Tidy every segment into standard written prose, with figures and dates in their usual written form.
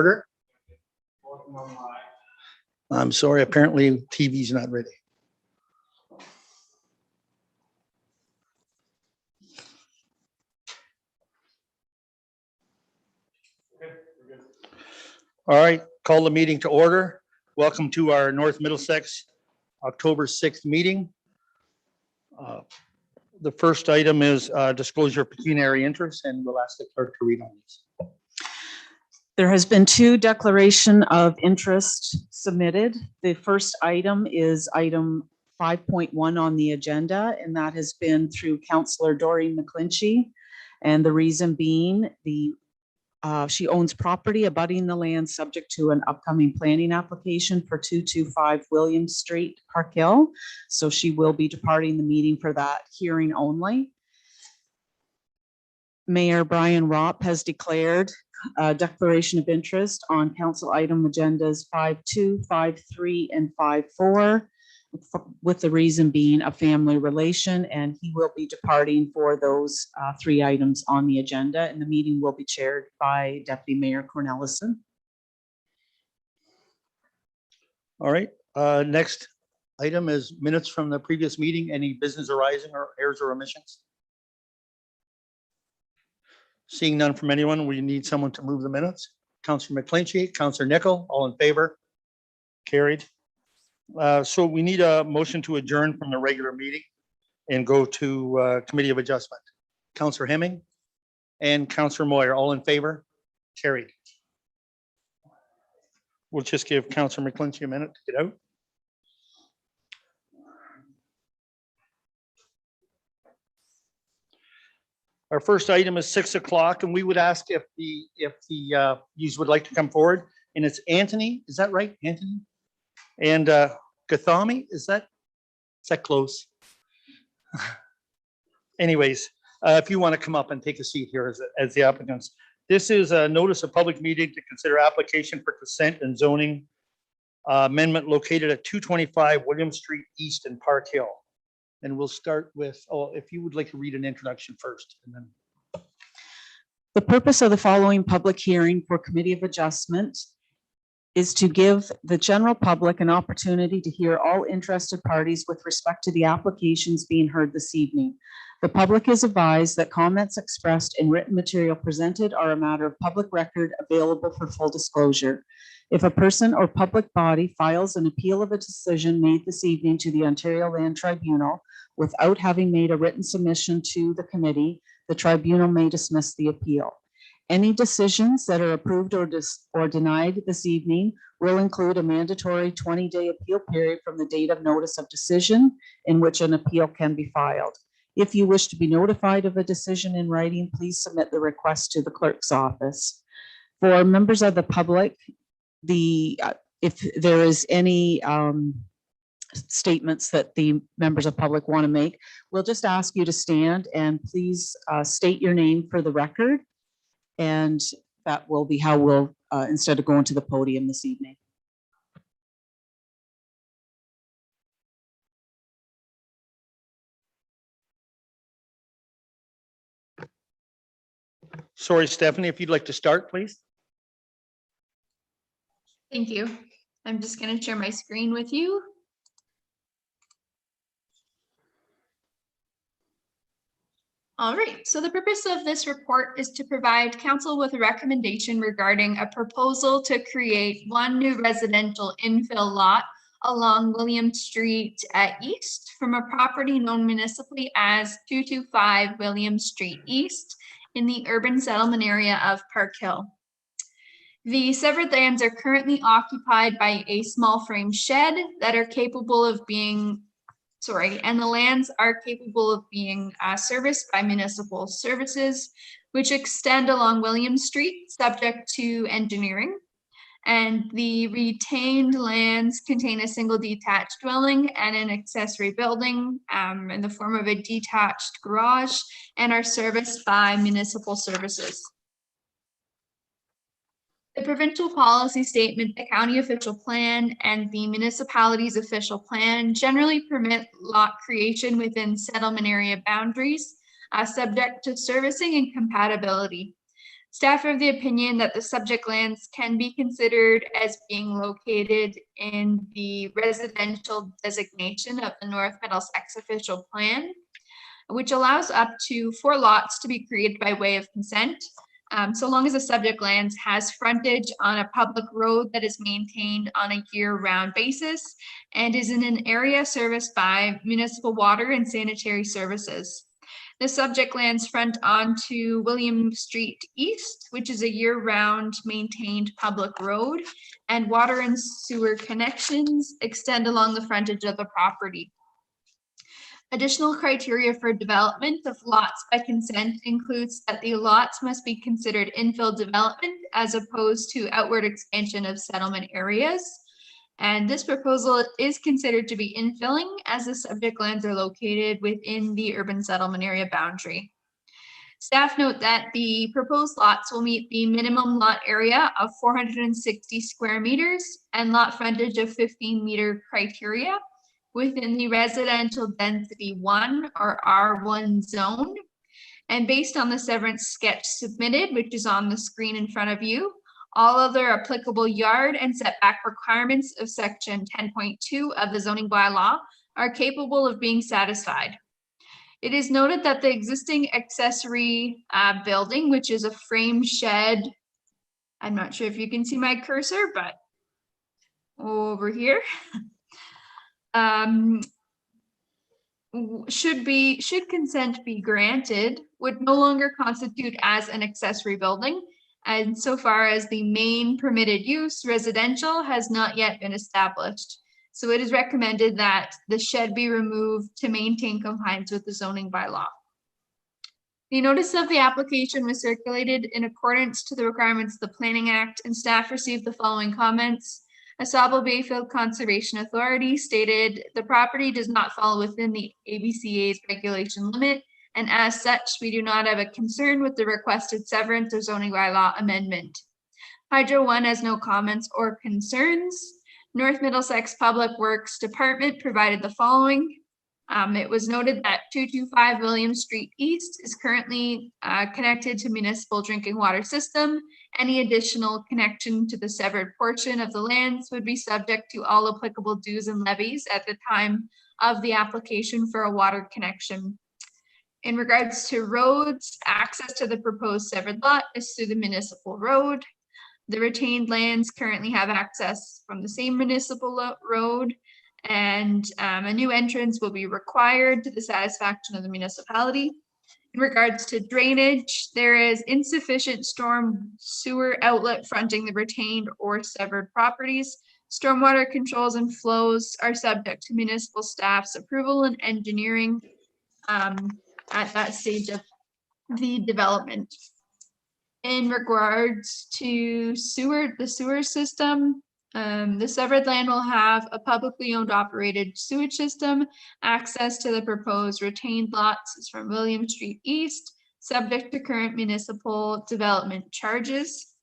order. I'm sorry, apparently TV's not ready. All right, call the meeting to order. Welcome to our North Middlesex October 6th meeting. The first item is disclosure of pecuniary interest, and we'll ask the clerk to read on this. There has been 2 declaration of interest submitted. The first item is item 5.1 on the agenda, and that has been through Councillor Doreen McClinchy. And the reason being, she owns property abutting the land subject to an upcoming planning application for 225 William Street, Park Hill. So she will be departing the meeting for that hearing only. Mayor Brian Ropp has declared a declaration of interest on council item agendas 5.2, 5.3, and 5.4, with the reason being a family relation, and he will be departing for those 3 items on the agenda, and the meeting will be chaired by Deputy Mayor Cornelison. All right, next item is minutes from the previous meeting. Any business arising or errors or omissions? Seeing none from anyone, we need someone to move the minutes. Councillor McClinchy, Councillor Nickel, all in favor? Carried. So we need a motion to adjourn from the regular meeting and go to Committee of Adjustment. Councillor Hemming and Councillor Moyer, all in favor? Carried. We'll just give Councillor McClinchy a minute to get out. Our first item is 6 o'clock, and we would ask if the yous would like to come forward. And it's Anthony, is that right, Anthony? And Gathami, is that close? Anyways, if you want to come up and take a seat here as the applicants. This is a notice of public meeting to consider application for consent and zoning amendment located at 225 William Street East in Park Hill. And we'll start with, if you would like to read an introduction first. And then. The purpose of the following public hearing for Committee of Adjustment is to give the general public an opportunity to hear all interested parties with respect to the applications being heard this evening. The public is advised that comments expressed in written material presented are a matter of public record available for full disclosure. If a person or public body files an appeal of a decision made this evening to the Ontario Land Tribunal without having made a written submission to the committee, the tribunal may dismiss the appeal. Any decisions that are approved or denied this evening will include a mandatory 20-day appeal period from the date of notice of decision in which an appeal can be filed. If you wish to be notified of a decision in writing, please submit the request to the clerk's office. For members of the public, if there is any statements that the members of public want to make, we'll just ask you to stand and please state your name for the record. And that will be how we'll, instead of going to the podium this evening. Sorry, Stephanie, if you'd like to start, please. Thank you. I'm just going to share my screen with you. All right, so the purpose of this report is to provide council with a recommendation regarding a proposal to create 1 new residential infill lot along William Street East from a property known municipally as 225 William Street East in the urban settlement area of Park Hill. The severed lands are currently occupied by a small frame shed that are capable of being and the lands are capable of being serviced by municipal services, which extend along William Street, subject to engineering. And the retained lands contain a single detached dwelling and an accessory building in the form of a detached garage and are serviced by municipal services. The provincial policy statement, the county official plan, and the municipality's official plan generally permit lot creation within settlement area boundaries, subject to servicing and compatibility. Staff are of the opinion that the subject lands can be considered as being located in the residential designation of the North Middlesex official plan, which allows up to 4 lots to be created by way of consent, so long as the subject lands has frontage on a public road that is maintained on a year-round basis and is in an area serviced by municipal water and sanitary services. The subject lands front onto William Street East, which is a year-round maintained public road, and water and sewer connections extend along the frontage of the property. Additional criteria for development of lots by consent includes that the lots must be considered infill development as opposed to outward expansion of settlement areas. And this proposal is considered to be infilling as the subject lands are located within the urban settlement area boundary. Staff note that the proposed lots will meet the minimum lot area of 460 square meters and lot frontage of 15-meter criteria within the residential density 1 or R1 zone. And based on the severance sketch submitted, which is on the screen in front of you, all other applicable yard and setback requirements of section 10.2 of the zoning bylaw are capable of being satisfied. It is noted that the existing accessory building, which is a frame shed, I'm not sure if you can see my cursor, but over here, should consent be granted, would no longer constitute as an accessory building, and so far as the main permitted use, residential, has not yet been established. So it is recommended that the shed be removed to maintain compliance with the zoning bylaw. The notice of the application was circulated in accordance to the requirements of the Planning Act, and staff received the following comments. Asaba Bayfield Conservation Authority stated the property does not fall within the ABCA's regulation limit, and as such, we do not have a concern with the requested severance or zoning bylaw amendment. Hydro One has no comments or concerns. North Middlesex Public Works Department provided the following. It was noted that 225 William Street East is currently connected to municipal drinking water system. Any additional connection to the severed portion of the lands would be subject to all applicable dues and levies at the time of the application for a water connection. In regards to roads, access to the proposed severed lot is through the municipal road. The retained lands currently have access from the same municipal road, and a new entrance will be required to the satisfaction of the municipality. In regards to drainage, there is insufficient storm sewer outlet fronting the retained or severed properties. Stormwater controls and flows are subject to municipal staff's approval and engineering at that stage of the development. In regards to the sewer system, the severed land will have a publicly owned operated sewage system. Access to the proposed retained lots is from William Street East, subject to current municipal development charges.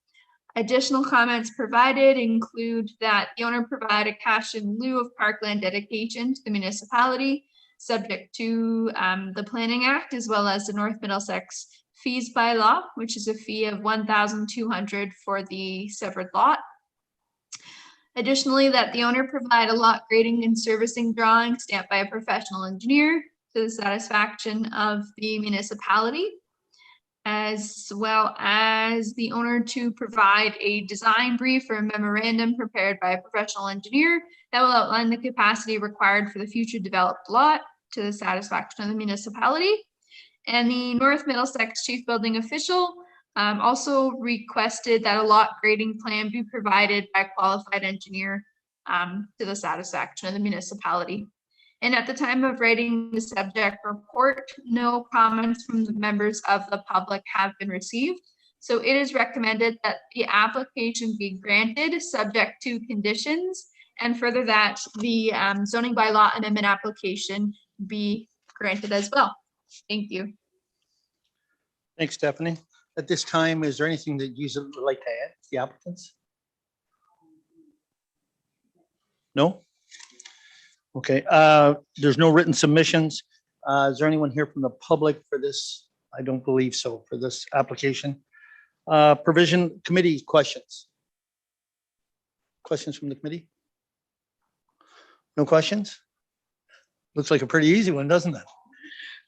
Additional comments provided include that the owner provide a cash in lieu of parkland dedication to the municipality, subject to the Planning Act, as well as the North Middlesex fees by law, which is a fee of $1,200 for the severed lot. Additionally, that the owner provide a lot grading and servicing drawing stamped by a professional engineer to the satisfaction of the municipality, as well as the owner to provide a design brief or a memorandum prepared by a professional engineer that will outline the capacity required for the future developed lot to the satisfaction of the municipality. And the North Middlesex Chief Building Official also requested that a lot grading plan be provided by a qualified engineer to the satisfaction of the municipality. And at the time of writing the subject report, no comments from the members of the public have been received. So it is recommended that the application be granted subject to conditions, and further that the zoning bylaw amendment application be granted as well. Thank you. Thanks, Stephanie. At this time, is there anything that you would like to add, the applicants? No? Okay, there's no written submissions. Is there anyone here from the public for this? I don't believe so, for this application. Provision committee questions. Questions from the committee? No questions? Looks like a pretty easy one, doesn't it?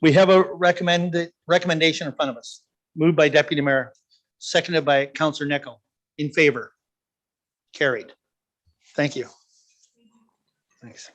We have a recommendation in front of us, moved by Deputy Mayor, seconded by Councillor Nickel. In favor? Carried. Thank you. Thanks.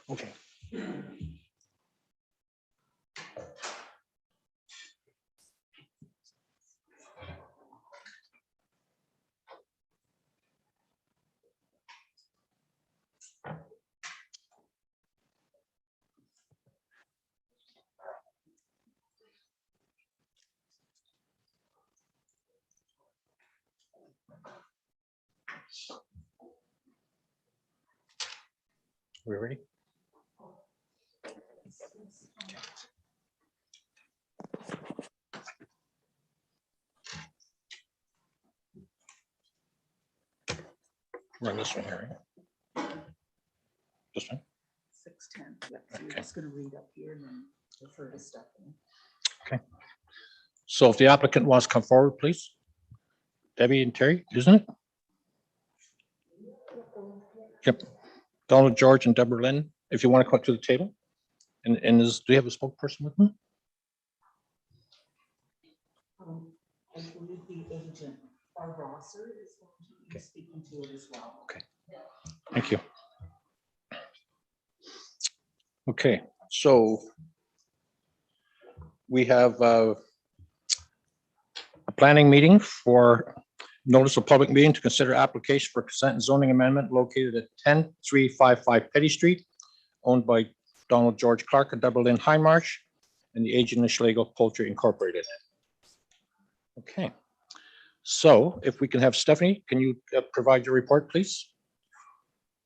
Okay. We ready? Run this one here. Right? This one? 6:10. Yep. So you're Okay. just going to read up here and then refer to Stephanie. Okay. So if the applicant wants to come forward, please. Debbie and Terry, isn't it? Yep. Donald, George, and Deborah Lynn, if you want to come to the table. And do you have a spokesperson with them? I believe the agent, our Rosser, is going to be speaking to it as well. Okay. Thank you. Okay, so we have a planning meeting for notice of public meeting to consider application for consent and zoning amendment located at 10355 Petty Street, owned by Donald George Clark and Deborah Lynn Highmarsh, and the agent Schlegel Poultry Incorporated. Okay, so if we can have Stephanie, can you provide your report, please?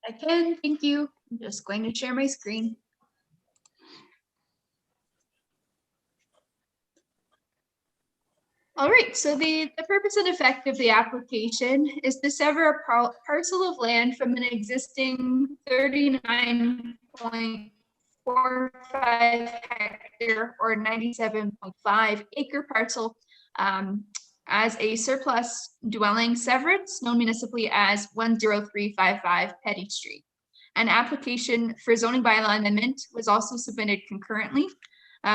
I can, thank you. I'm just going to share my screen. All right, so the purpose and effect of the application is to sever a parcel of land from an existing 39.45 hectare or 97.5 acre parcel as a surplus dwelling severance, known municipally as 10355 Petty Street. An application for zoning bylaw amendment was also submitted concurrently,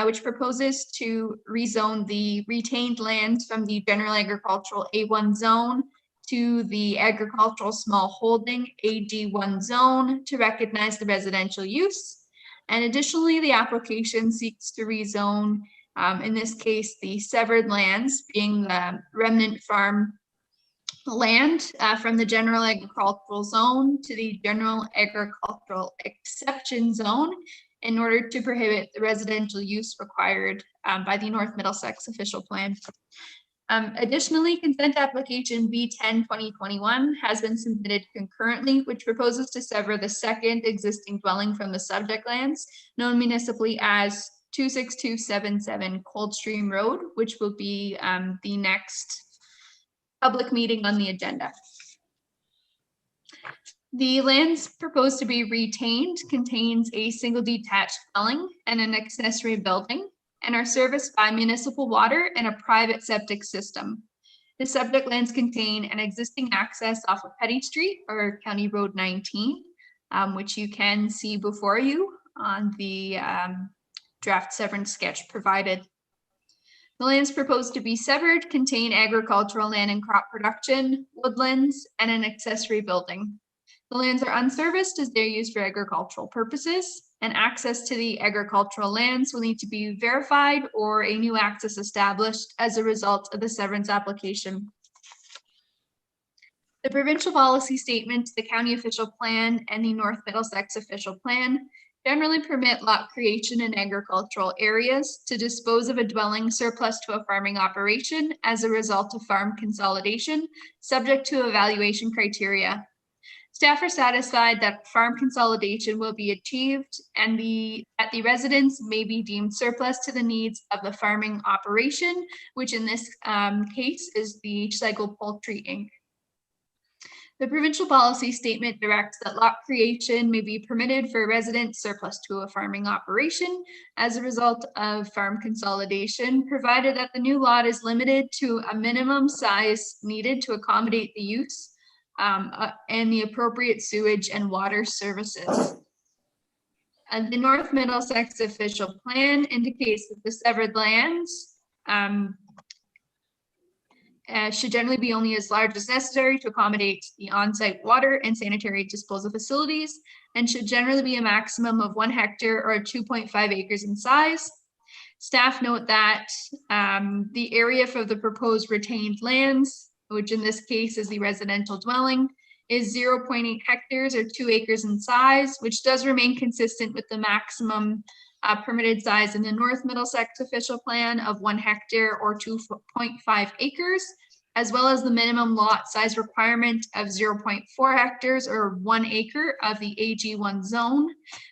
which proposes to rezone the retained lands from the general agricultural A1 zone to the agricultural small holding AG1 zone to recognize the residential use. And additionally, the application seeks to rezone, in this case, the severed lands being the remnant farm land from the general agricultural zone to the general agricultural exception zone in order to prohibit the residential use required by the North Middlesex official plan. Additionally, consent application B10-2021 has been submitted concurrently, which proposes to sever the second existing dwelling from the subject lands, known municipally as 26277 Coldstream Road, which will be the next public meeting on the agenda. The lands proposed to be retained contains a single detached dwelling and an accessory building and are serviced by municipal water and a private septic system. The subject lands contain an existing access off of Petty Street or County Road 19, which you can see before you on the draft severance sketch provided. The lands proposed to be severed contain agricultural land and crop production, woodlands, and an accessory building. The lands are unserviced as they're used for agricultural purposes, and access to the agricultural lands will need to be verified or a new access established as a result of the severance application. The provincial policy statement, the county official plan, and the North Middlesex official plan generally permit lot creation in agricultural areas to dispose of a dwelling surplus to a farming operation as a result of farm consolidation, subject to evaluation criteria. Staff are satisfied that farm consolidation will be achieved and that the residents may be deemed surplus to the needs of the farming operation, which in this case is the Schlegel Poultry Inc. The provincial policy statement directs that lot creation may be permitted for residents surplus to a farming operation as a result of farm consolidation, provided that the new lot is limited to a minimum size needed to accommodate the use and the appropriate sewage and water services. The North Middlesex official plan indicates that the severed lands should generally be only as large as necessary to accommodate the on-site water and sanitary disposal facilities, and should generally be a maximum of 1 hectare or 2.5 acres in size. Staff note that the area for the proposed retained lands, which in this case is the residential dwelling, is 0.8 hectares or 2 acres in size, which does remain consistent with the maximum permitted size in the North Middlesex official plan of 1 hectare or 2.5 acres, as well as the minimum lot size requirement of 0.4 hectares or 1 acre of the AG1 zone.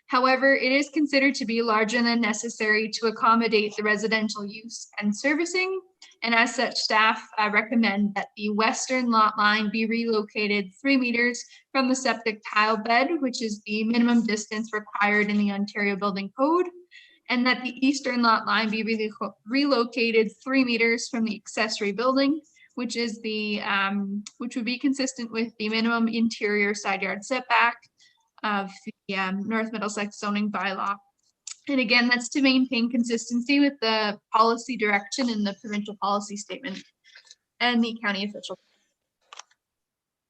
However, it is considered to be larger than necessary to accommodate the residential use and servicing. And as such, staff recommend that the western lot line be relocated 3 meters from the septic tile bed, which is the minimum distance required in the Ontario Building Code, and that the eastern lot line be relocated 3 meters from the accessory building, which is the which would be consistent with the minimum interior side yard setback of the North Middlesex zoning bylaw. And again, that's to maintain consistency with the policy direction in the provincial policy statement and the county official.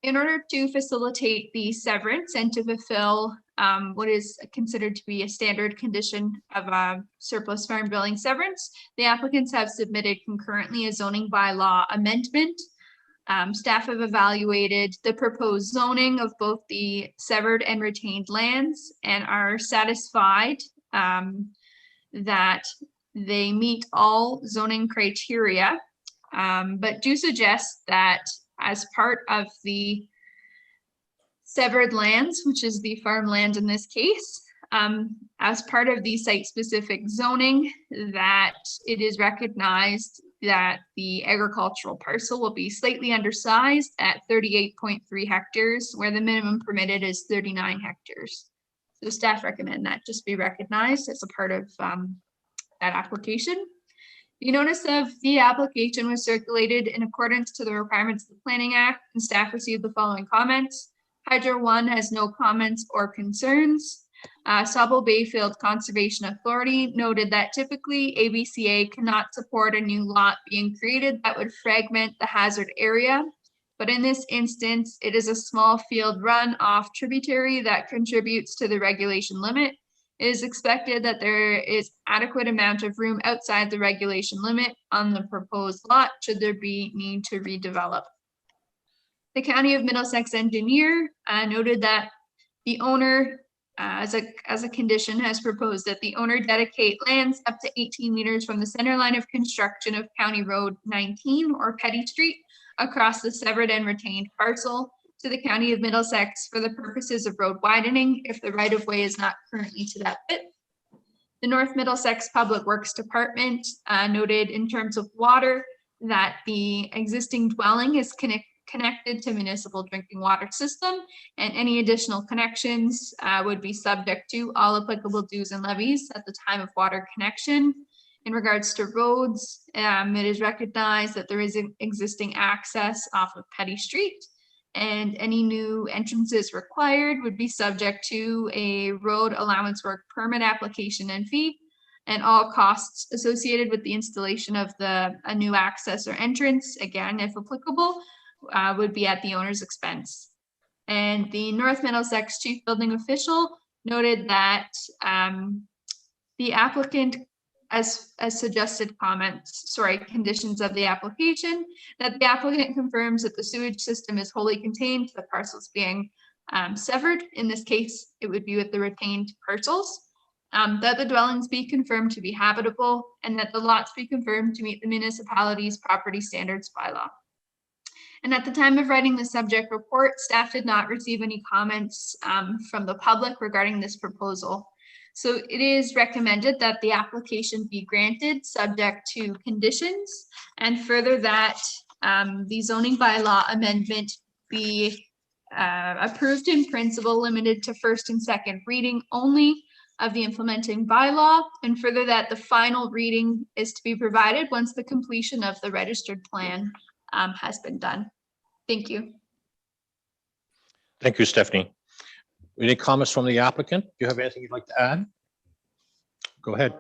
In order to facilitate the severance and to fulfill what is considered to be a standard condition of a surplus farm dwelling severance, the applicants have submitted concurrently a zoning bylaw amendment. Staff have evaluated the proposed zoning of both the severed and retained lands and are satisfied that they meet all zoning criteria, but do suggest that as part of the severed lands, which is the farmland in this case, as part of the site-specific zoning, that it is recognized that the agricultural parcel will be slightly undersized at 38.3 hectares, where the minimum permitted is 39 hectares. So staff recommend that just be recognized as a part of that application. The notice of the application was circulated in accordance to the requirements of the Planning Act, and staff received the following comments. Hydro One has no comments or concerns. Sauble Bayfield Conservation Authority noted that typically ABCA cannot support a new lot being created that would fragment the hazard area. But in this instance, it is a small field run-off tributary that contributes to the regulation limit. It is expected that there is adequate amount of room outside the regulation limit on the proposed lot should there be need to redevelop. The County of Middlesex engineer noted that the owner, as a condition, has proposed that the owner dedicate lands up to 18 meters from the center line of construction of County Road 19 or Petty Street across the severed and retained parcel to the County of Middlesex for the purposes of road widening if the right-of-way is not currently to that width. The North Middlesex Public Works Department noted in terms of water that the existing dwelling is connected to municipal drinking water system, and any additional connections would be subject to all applicable dues and levies at the time of water connection. In regards to roads, it is recognized that there is an existing access off of Petty Street, and any new entrances required would be subject to a road allowance work permit application and fee, and all costs associated with the installation of a new access or entrance, again, if applicable, would be at the owner's expense. And the North Middlesex Chief Building Official noted that the applicant, as suggested conditions of the application, that the applicant confirms that the sewage system is wholly contained to the parcels being severed. In this case, it would be with the retained parcels. that the dwellings be confirmed to be habitable, and that the lots be confirmed to meet the municipality's property standards bylaw. And at the time of writing the subject report, staff did not receive any comments from the public regarding this proposal. So it is recommended that the application be granted subject to conditions, and further that the zoning bylaw amendment be approved in principle, limited to first and second reading only of the implementing bylaw, and further that the final reading is to be provided once the completion of the registered plan has been done. Thank you. Thank you, Stephanie. Any comments from the applicant? Do you have anything you'd like to add? Go ahead.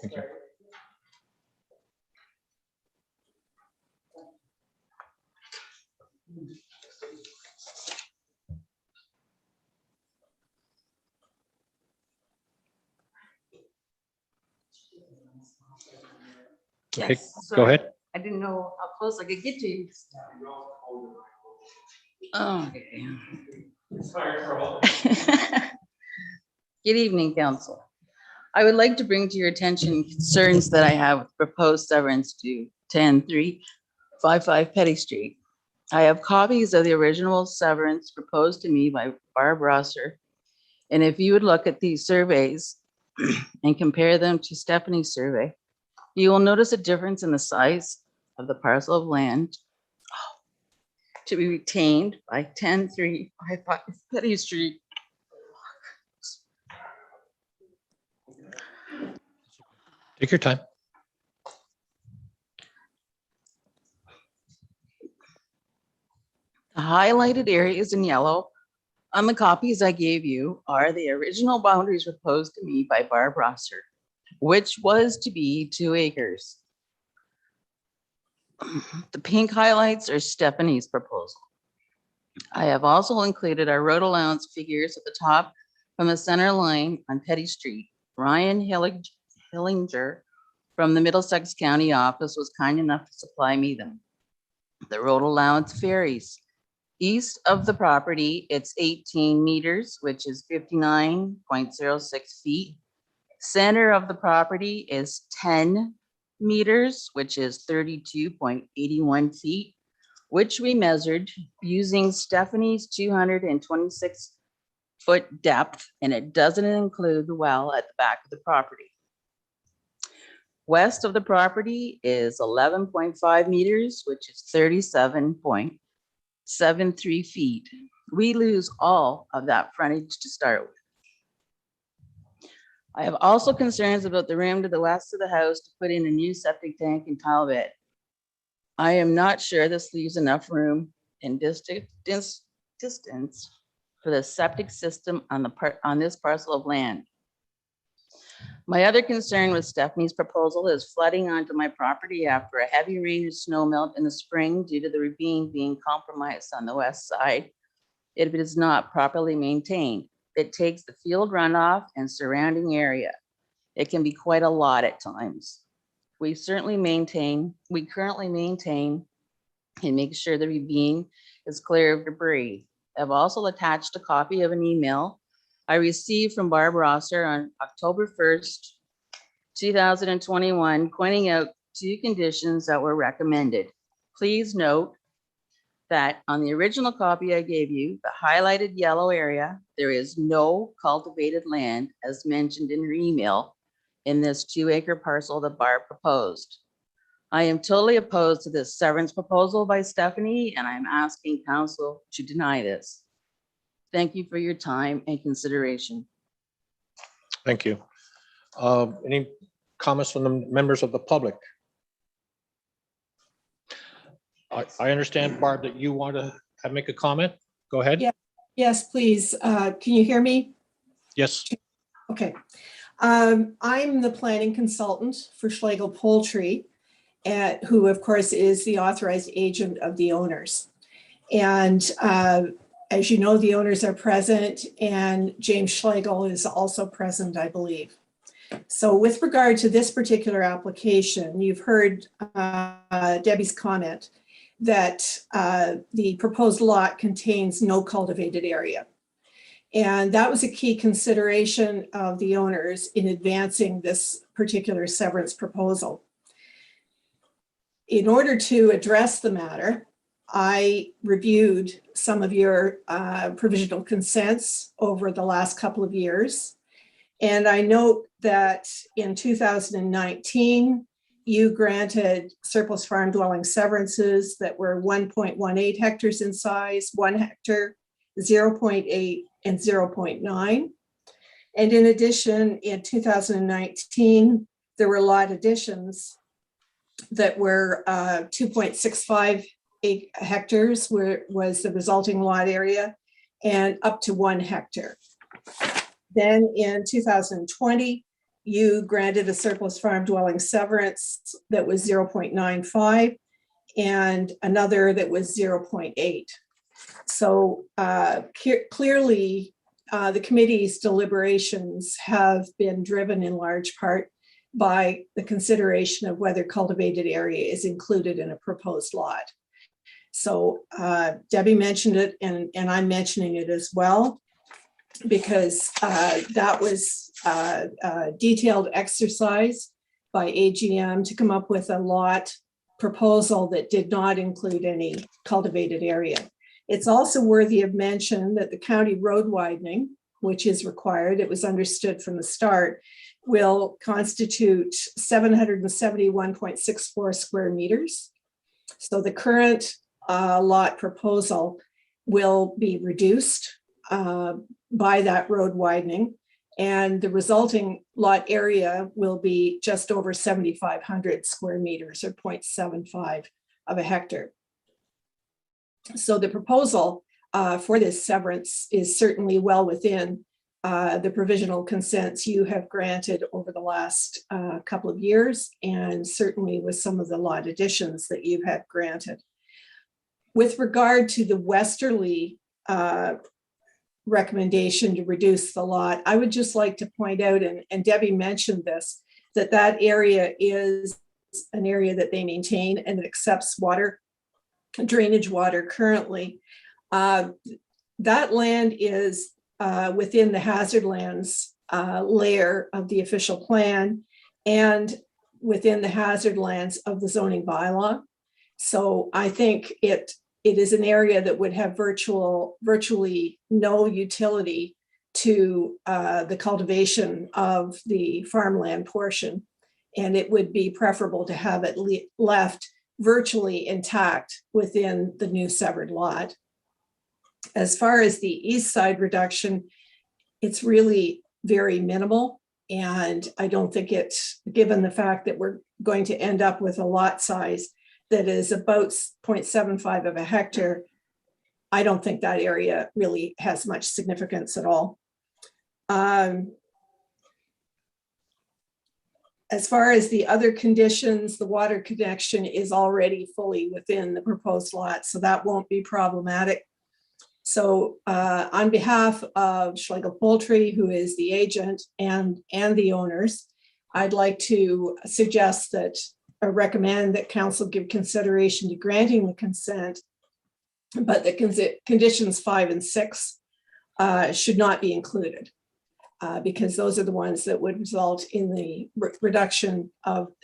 Thank you. Okay, Yes. go ahead. I didn't know how close I could get to you. Oh, okay. Good evening, council. I would like to bring to your attention concerns that I have with proposed severance to 10355 Petty Street. I have copies of the original severance proposed to me by Barb Rosser. And if you would look at these surveys and compare them to Stephanie's survey, you will notice a difference in the size of the parcel of land to be retained by 10355 Petty Street. Take your time. The highlighted areas in yellow on the copies I gave you are the original boundaries proposed to me by Barb Rosser, which was to be 2 acres. The pink highlights are Stephanie's proposal. I have also included our road allowance figures at the top from the center line on Petty Street. Ryan Hillinger from the Middlesex County office was kind enough to supply me them. The road allowance varies. East of the property, it's 18 meters, which is 59.06 feet. Center of the property is 10 meters, which is 32.81 feet, which we measured using Stephanie's 226-foot depth, and it doesn't include the well at the back of the property. West of the property is 11.5 meters, which is 37.73 feet. We lose all of that frontage to start with. I have also concerns about the rim to the west of the house to put in a new septic tank and tile bed. I am not sure this leaves enough room and distance for the septic system on this parcel of land. My other concern with Stephanie's proposal is flooding onto my property after a heavy rain and snow melt in the spring due to the ravine being compromised on the west side if it is not properly maintained. It takes the field runoff and surrounding area. It can be quite a lot at times. We currently maintain and make sure the ravine is clear of debris. I've also attached a copy of an email I received from Barb Rosser on October 1st, 2021, pointing out 2 conditions that were recommended. Please note that on the original copy I gave you, the highlighted yellow area, there is no cultivated land as mentioned in her email in this 2-acre parcel that Barb proposed. I am totally opposed to this severance proposal by Stephanie, and I'm asking council to deny this. Thank you for your time and consideration. Thank you. Any comments from the members of the public? I understand, Barb, that you want to make a comment. Go ahead. Yeah. Yes, please. Can you hear me? Yes. Okay. I'm the planning consultant for Schlegel Poultry, who of course is the authorized agent of the owners. And as you know, the owners are present, and James Schlegel is also present, I believe. So with regard to this particular application, you've heard Debbie's comment that the proposed lot contains no cultivated area. And that was a key consideration of the owners in advancing this particular severance proposal. In order to address the matter, I reviewed some of your provisional consents over the last couple of years. And I note that in 2019, you granted surplus farm dwelling severances that were 1.18 hectares in size, 1 hectare, 0.8, and 0.9. And in addition, in 2019, there were lot additions that were 2.65 hectares was the resulting lot area, and up to 1 hectare. Then in 2020, you granted a surplus farm dwelling severance that was 0.95 and another that was 0.8. So clearly, the committee's deliberations have been driven in large part by the consideration of whether cultivated area is included in a proposed lot. So Debbie mentioned it, and I'm mentioning it as well, because that was a detailed exercise by AGM to come up with a lot proposal that did not include any cultivated area. It's also worthy of mention that the county road widening, which is required, it was understood from the start, will constitute 771.64 square meters. So the current lot proposal will be reduced by that road widening, and the resulting lot area will be just over 7,500 square meters, or 0.75 of a hectare. So the proposal for this severance is certainly well within the provisional consents you have granted over the last couple of years, and certainly with some of the lot additions that you have granted. With regard to the westerly recommendation to reduce the lot, I would just like to point out, and Debbie mentioned this, that area is an area that they maintain and it accepts water, drainage water currently. That land is within the hazard lands layer of the official plan and within the hazard lands of the zoning bylaw. So I think it is an area that would have virtually no utility to the cultivation of the farmland portion. And it would be preferable to have it left virtually intact within the new severed lot. As far as the east side reduction, it's really very minimal. And I don't think it's, given the fact that we're going to end up with a lot size that is about 0.75 of a hectare, I don't think that area really has much significance at all. As far as the other conditions, the water connection is already fully within the proposed lot, so that won't be problematic. So on behalf of Schlegel Poultry, who is the agent and the owners, I'd like to suggest that, or recommend that council give consideration to granting the consent, but the conditions 5 and 6 should not be included. Because those are the ones that would result in the reduction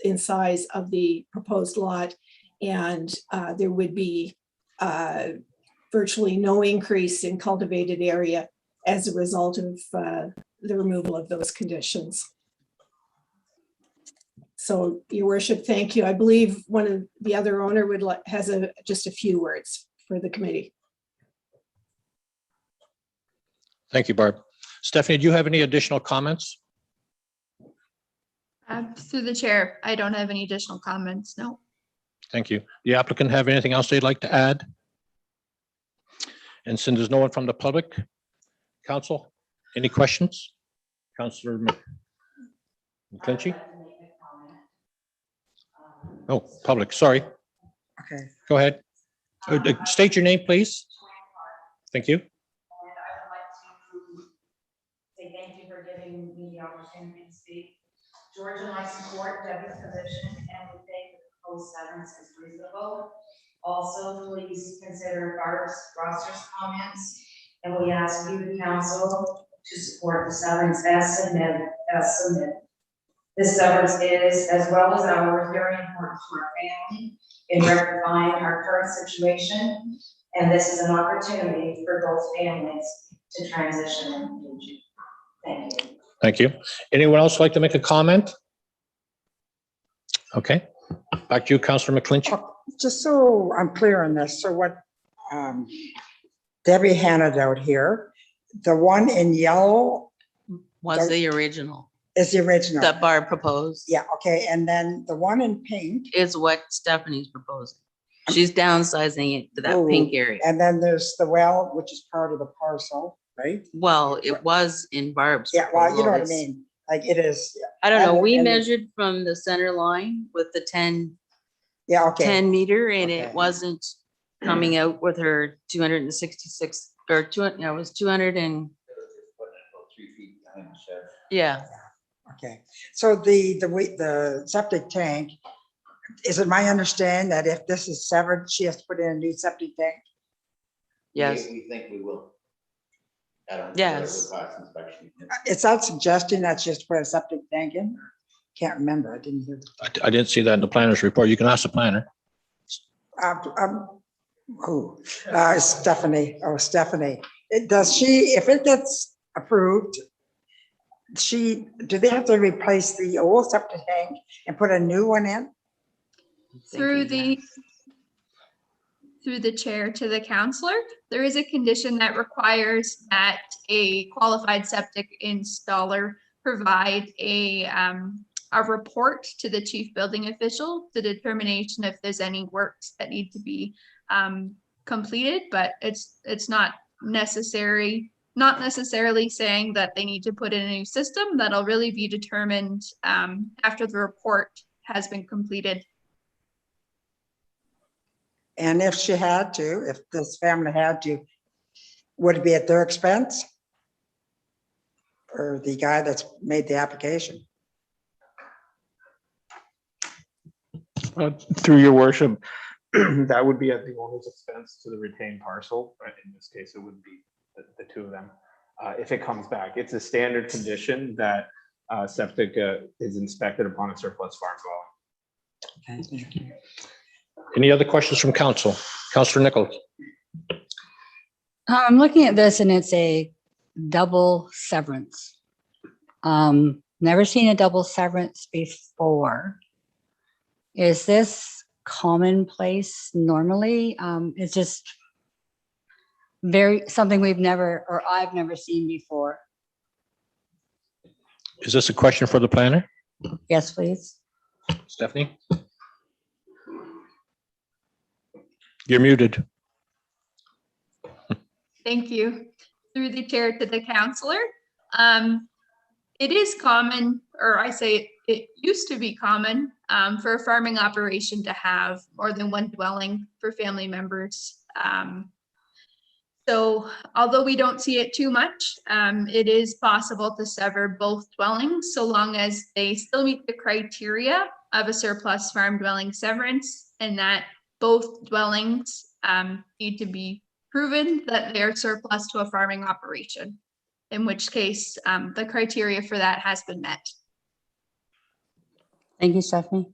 in size of the proposed lot, and there would be virtually no increase in cultivated area as a result of the removal of those conditions. So, Your Worship, thank you. I believe one of the other owner has just a few words for the committee. Thank you, Barb. Stephanie, do you have any additional comments? Through the chair, I don't have any additional comments, no. Thank you. The applicant have anything else they'd like to add? And since there's no one from the public, council, any questions? Councillor McClinchy? Oh, public, sorry. Okay. Go ahead. State your name, please. Thank you. And I would like to say thank you for giving me the opportunity to speak. George and I support Debbie's position and we think the proposed severance is reasonable. Also, please consider Barb's Roster's comments, and we ask you, the council, to support the severance as submitted. This severance is, as well as ours, very important to our family in rectifying our current situation, and this is an opportunity for both families to transition in the future. Thank you. Thank you. Anyone else like to make a comment? Okay, back to you, Councillor McClinch. Just so I'm clear on this, so what Debbie handed out here, the one in yellow Was the original is the original. that Barb proposed. Yeah, okay, and then the one in pink, Is what Stephanie's proposing. She's downsizing it to that Ooh. pink area. and then there's the well, which is part of the parcel, right? Well, it was in Barb's. Yeah, well, you know what I proposal. mean, like it is, I don't know. And- We and- measured from the center line with the 10 yeah, okay. 10 meter and Okay. it wasn't coming out with her 266 or 200, no, it was 200 and, yeah. Okay, so the septic tank, is it my understanding that if this is severed, she has to put in a new septic tank? Yes. We think we will. I don't. Yes. Inspection. Is that suggesting that she has to put a septic tank in? Can't remember, I didn't hear. I didn't see that in the planner's report. You can ask the planner. Who? Stephanie, Stephanie. Does she, if it gets approved, do they have to replace the old septic tank and put a new one in? Through the chair to the counselor, there is a condition that requires that a qualified septic installer provide a report to the chief building official to determination if there's any works that need to be completed, but it's not necessarily saying that they need to put in a new system. That'll really be determined after the report has been completed. And if she had to, if this family had to, would it be at their expense? Or the guy that's made the application? Through your worship, that would be at the owner's expense to the retained parcel. Right? In this case, it would be the two of them. If it comes back, it's a standard condition that septic is inspected upon a surplus farm dwelling. Okay, thank you. Any other questions from council? Councillor Nichols. I'm looking at this and it's a double severance. Never seen a double severance before. Is this commonplace normally? It's just something we've never, or I've never seen before. Is this a question for the planner? Yes, please. Stephanie? You're muted. Thank you. Through the chair to the counselor. It is common, or I say it used to be common, for a farming operation to have more than one dwelling for family members. So although we don't see it too much, it is possible to sever both dwellings so long as they still meet the criteria of a surplus farm dwelling severance, and that both dwellings need to be proven that they're surplus to a farming operation, in which case the criteria for that has been met. Thank you, Stephanie.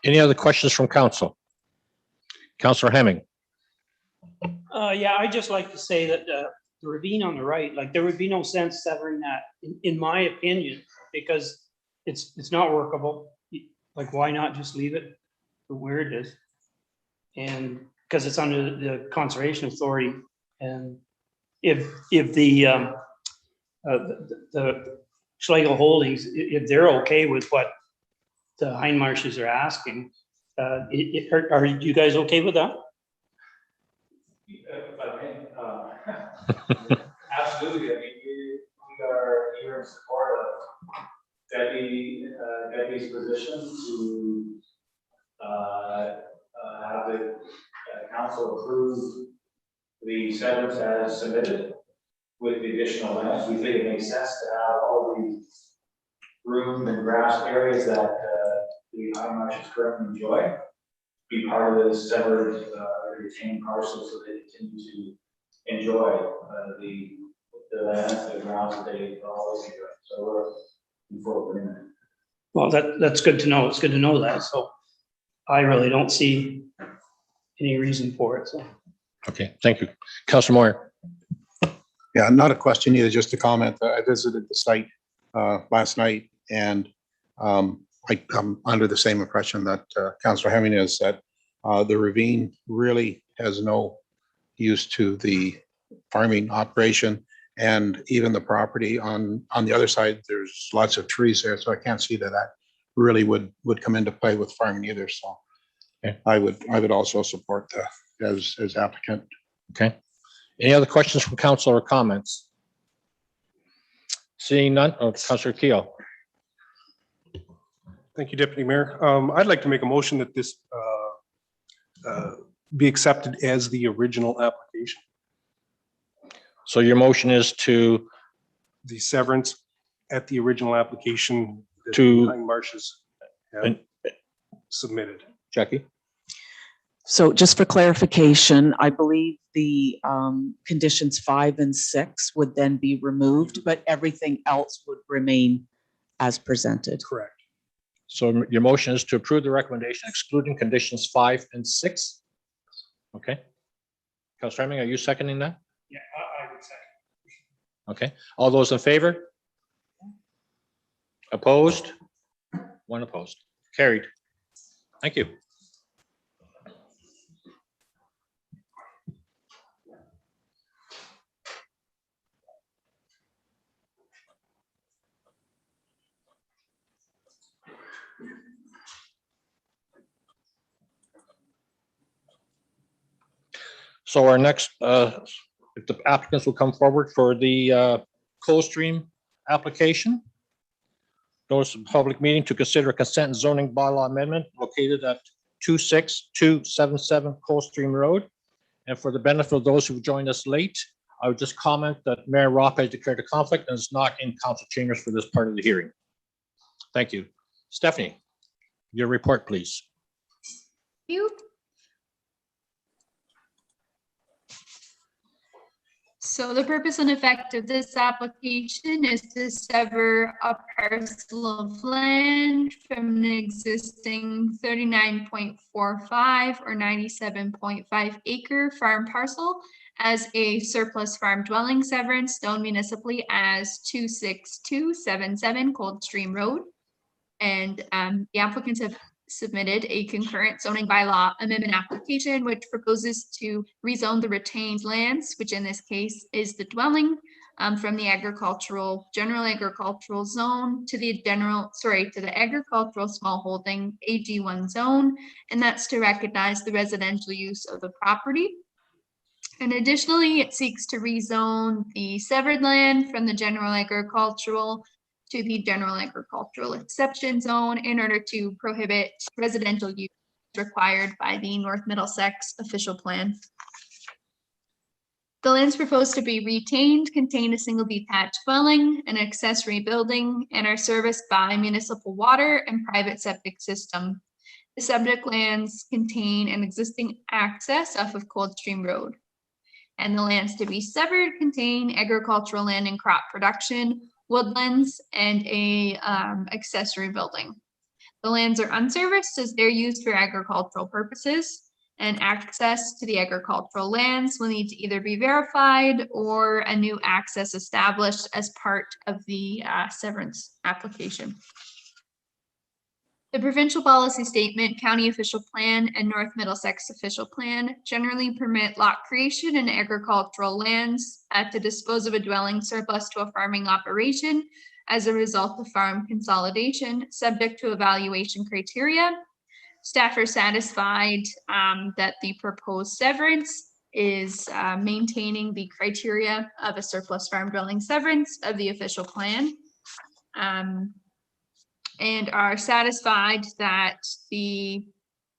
Any other questions from council? Councillor Hemming. Yeah, I'd just like to say that the ravine on the right, like there would be no sense severing that, in my opinion, because it's not workable. Like, why not just leave it where it is? And because it's under the Conservation Authority, and if the Schlegel Holdings, if they're okay with what the Hindmarshes are asking, are you guys okay with that? If I may, absolutely. I mean, we are here in support of Debbie's position to have the council approve the severance as submitted with the additional lands. We think it makes sense to have all the room and grass areas that the high marshes currently enjoy be part of the severed retained parcel, so they continue to enjoy the lands, the grounds that they always enjoy. So we're in full agreement. Well, that's good to know. It's good to know that. So I really don't see any reason for it. So. Okay, thank you. Councilor Moore. Yeah, not a question either, just a comment. I visited the site last night, and I'm under the same impression that Councillor Hemming is, that the ravine really has no use to the farming operation, and even the property on the other side, there's lots of trees there, so I can't see that that really would come into play with farming either. So okay. I would also support as applicant. Okay. Any other questions from council or comments? Seeing none, Councillor Keel. Thank you, Deputy Mayor. I'd like to make a motion that this be accepted as the original application. So your motion is to The severance at the original application that To- Pine Marshes have And- submitted. Jackie? So just for clarification, I believe the conditions 5 and 6 would then be removed, but everything else would remain as presented. Correct. So your motion is to approve the recommendation excluding conditions 5 and 6? Okay. Councillor Hemming, are you seconding that? Yeah, I would say. Okay. All those in favor? Opposed? One opposed. Carried. Thank you. So our next, if the applicants will come forward for the Coldstream application. Notice of public meeting to consider a consent and zoning bylaw amendment located at 26277 Coldstream Road. And for the benefit of those who joined us late, I would just comment that Mayor Ropp has declared a conflict and is not in council chambers for this part of the hearing. Thank you. Stephanie, your report, please. You. So the purpose and effect of this application is to sever a parcel of land from an existing 39.45 or 97.5 acre farm parcel as a surplus farm dwelling severance known municipally as 26277 Coldstream Road. And the applicants have submitted a concurrent zoning bylaw amendment application, which proposes to rezone the retained lands, which in this case is the dwelling, from the general agricultural zone to the agricultural small holding AG1 zone. And that's to recognize the residential use of the property. And additionally, it seeks to rezone the severed land from the general agricultural to the general agricultural exception zone in order to prohibit residential use required by the North Middlesex official plan. The lands proposed to be retained contain a single detached dwelling, an accessory building, and are serviced by municipal water and private septic system. The subject lands contain an existing access off of Coldstream Road. And the lands to be severed contain agricultural land and crop production, woodlands, and a accessory building. The lands are unserviced as they're used for agricultural purposes, and access to the agricultural lands will need to either be verified or a new access established as part of the severance application. The provincial policy statement, county official plan, and North Middlesex official plan generally permit lot creation in agricultural lands to dispose of a dwelling surplus to a farming operation as a result of farm consolidation, subject to evaluation criteria. Staff are satisfied that the proposed severance is maintaining the criteria of a surplus farm dwelling severance of the official plan. And are satisfied that the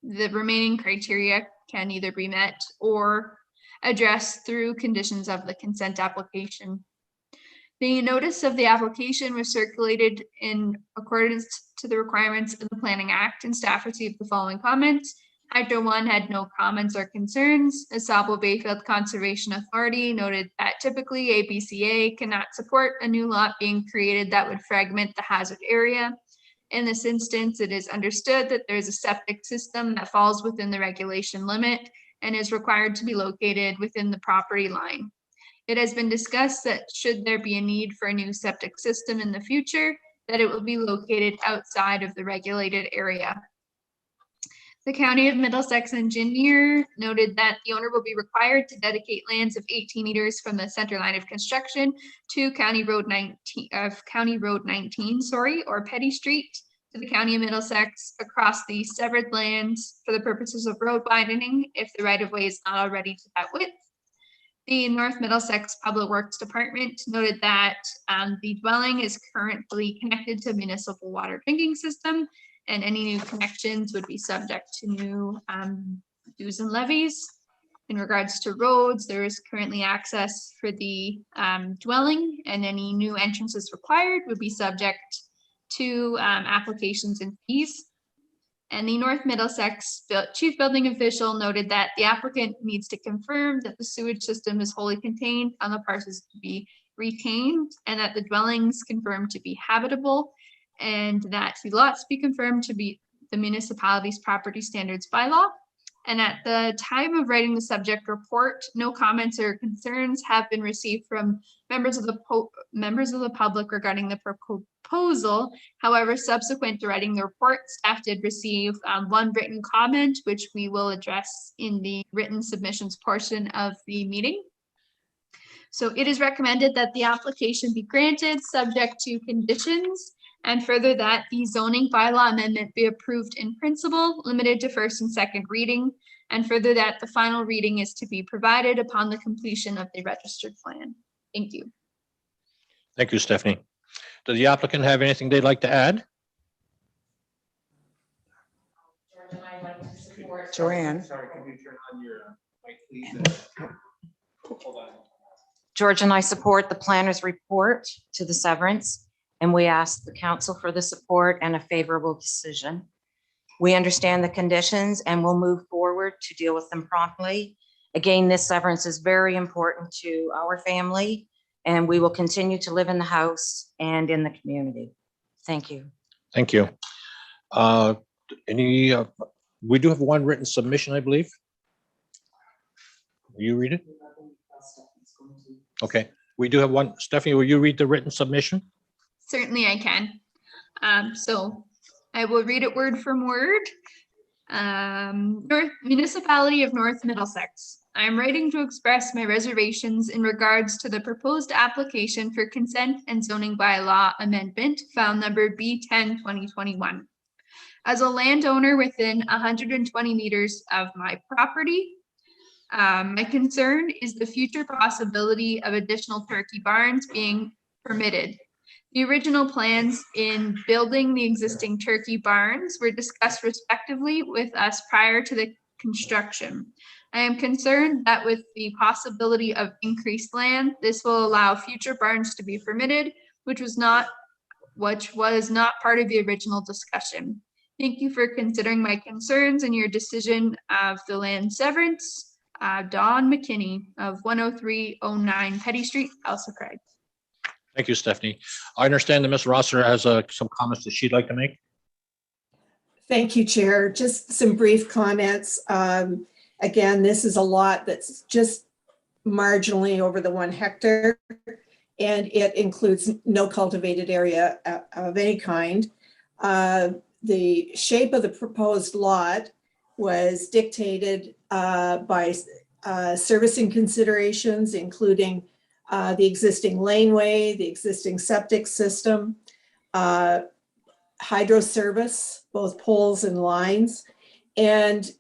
The remaining criteria can either be met or addressed through conditions of the consent application. The notice of the application was circulated in accordance to the requirements of the Planning Act, and staff received the following comments. Hydro One had no comments or concerns. Asabo Bayfield Conservation Authority noted that typically ABCA cannot support a new lot being created that would fragment the hazard area. In this instance, it is understood that there is a septic system that falls within the regulation limit and is required to be located within the property line. It has been discussed that should there be a need for a new septic system in the future, that it will be located outside of the regulated area. The County of Middlesex engineer noted that the owner will be required to dedicate lands of 18 meters from the center line of construction to County Road 19, or Petty Street to the County of Middlesex across the severed lands for the purposes of road widening if the right of way is not already to that width. The North Middlesex Public Works Department noted that the dwelling is currently connected to municipal water drinking system, and any new connections would be subject to new dues and levies. In regards to roads, there is currently access for the dwelling, and any new entrances required would be subject to applications and fees. And the North Middlesex Chief Building Official noted that the applicant needs to confirm that the sewage system is wholly contained on the parcels to be retained, and that the dwellings confirmed to be habitable, and that the lots be confirmed to be the municipality's property standards bylaw. And at the time of writing the subject report, no comments or concerns have been received from members of the public regarding the proposal. However, subsequent to writing the report, staff did receive one written comment, which we will address in the written submissions portion of the meeting. So it is recommended that the application be granted subject to conditions, and further that the zoning bylaw amendment be approved in principle, limited to first and second reading, and further that the final reading is to be provided upon the completion of the registered plan. Thank you. Thank you, Stephanie. Does the applicant have anything they'd like to add? Joanne. Sorry, can you turn on your mic, please? Hold on. George and I support the planner's report to the severance, and we ask the council for the support and a favorable decision. We understand the conditions and will move forward to deal with them promptly. Again, this severance is very important to our family, and we will continue to live in the house and in the community. Thank you. Thank you. We do have one written submission, I believe. Will you read it? Okay, we do have one. Stephanie, will you read the written submission? Certainly I can. So I will read it word for word. Municipality of North Middlesex. I am writing to express my reservations in regards to the proposed application for consent and zoning bylaw amendment, file number B10/2021. As a landowner within 120 meters of my property, my concern is the future possibility of additional turkey barns being permitted. The original plans in building the existing turkey barns were discussed respectively with us prior to the construction. I am concerned that with the possibility of increased land, this will allow future barns to be permitted, which was not part of the original discussion. Thank you for considering my concerns and your decision of the land severance. Dawn McKinney of 10309 Petty Street, Elsa Craig. Thank you, Stephanie. I understand that Ms. Rosser has some comments that she'd like to make. Thank you, Chair. Just some brief comments. Again, this is a lot that's just marginally over the 1 hectare, and it includes no cultivated area of any kind. The shape of the proposed lot was dictated by servicing considerations, including the existing laneway, the existing septic system, hydro service, both poles and lines, and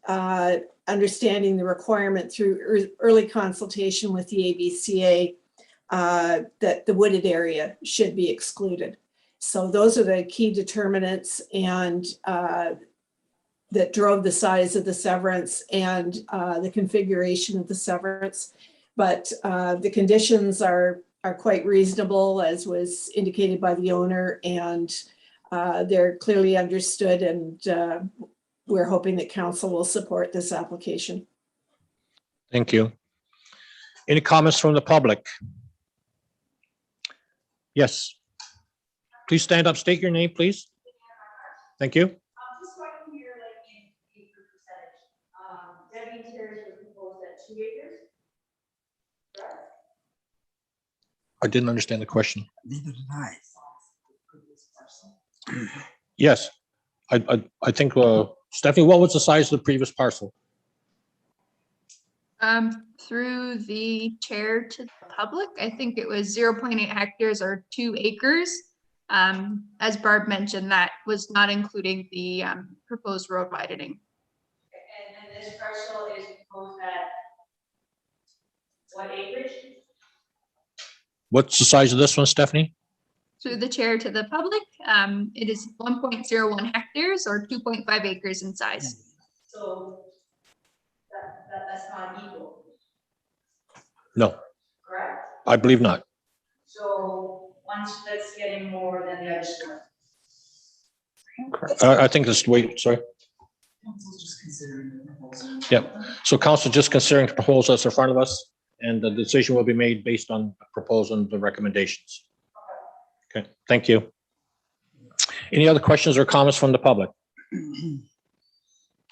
understanding the requirement through early consultation with the ABCA that the wooded area should be excluded. So those are the key determinants, and that drove the size of the severance and the configuration of the severance. But the conditions are quite reasonable, as was indicated by the owner, and they're clearly understood, and we're hoping that council will support this application. Thank you. Any comments from the public? Yes. Please stand up, state your name, please. Thank you. Just right here, like in acre percentage. Debbie Terrace was proposed at 2 acres. Correct? I didn't understand the question. Neither did I. Yes, I think, Stephanie, what was the size of the previous parcel? Through the chair to the public, I think it was 0.8 hectares or 2 acres. As Barb mentioned, that was not including the proposed road widening. And this parcel is proposed at what acreage? What's the size of this one, Stephanie? Through the chair to the public, it is 1.01 hectares or 2.5 acres in size. So that's not equal, No, correct? I believe not. So one split's getting more than the other split. I think this, wait, sorry. Yeah, so council just considering the proposal that's in front of us, and the decision will be made based on the proposal and the recommendations. Okay, thank you. Any other questions or comments from the public?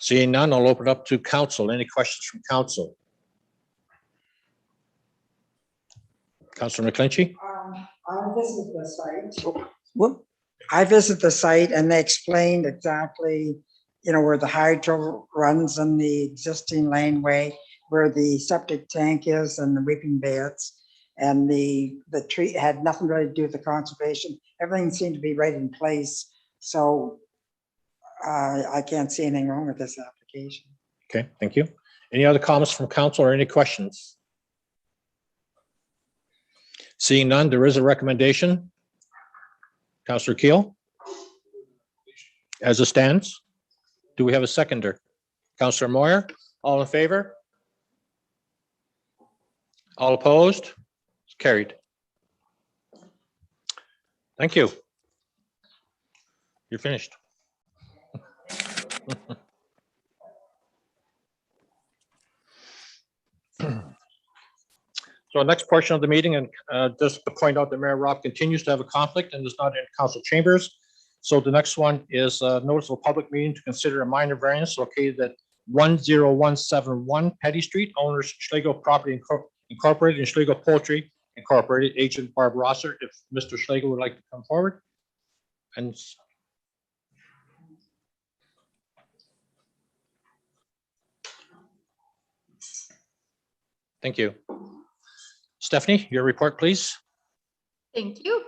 Seeing none, I'll open it up to council. Any questions from council? Councilor McClinchy? I visited the site. I visited the site and they explained exactly, where the hydro runs in the existing laneway, where the septic tank is and the weeping beds. And the tree had nothing really to do with the conservation. Everything seemed to be right in place. So I can't see anything wrong with this application. Okay, thank you. Any other comments from council or any questions? Seeing none, there is a recommendation. Councilor Keel? As it stands? Do we have a seconder? Councilor Moyer, all in favor? All opposed? Carried. Thank you. You're finished. So next portion of the meeting, and just to point out that Mayor Robb continues to have a conflict and is not in council chambers. So the next one is a notice of a public meeting to consider a minor variance located at 10171 Petty Street, owners Schlegel Property Incorporated and Schlegel Poultry Incorporated, agent Barb Rosser. If Mr. Schlegel would like to come forward. And thank you. Stephanie, your report, please. Thank you.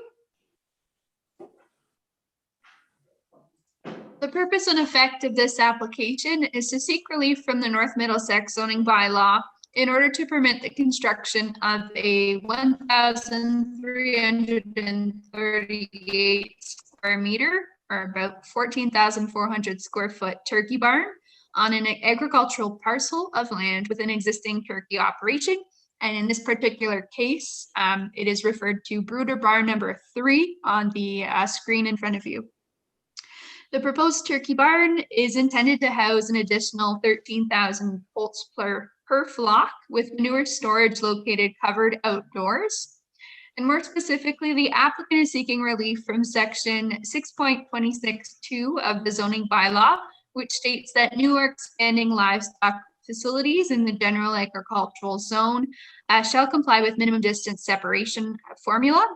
The purpose and effect of this application is to seek relief from the North Middlesex zoning bylaw in order to permit the construction of a 1,338 square meter, or about 14,400 square foot turkey barn on an agricultural parcel of land with an existing turkey operation. And in this particular case, it is referred to brooder barn number 3 on the screen in front of you. The proposed turkey barn is intended to house an additional 13,000 poults per flock, with manure storage located covered outdoors. And more specifically, the applicant is seeking relief from section 6.26(2) of the zoning bylaw, which states that new or expanding livestock facilities in the general agricultural zone shall comply with minimum distance separation formula.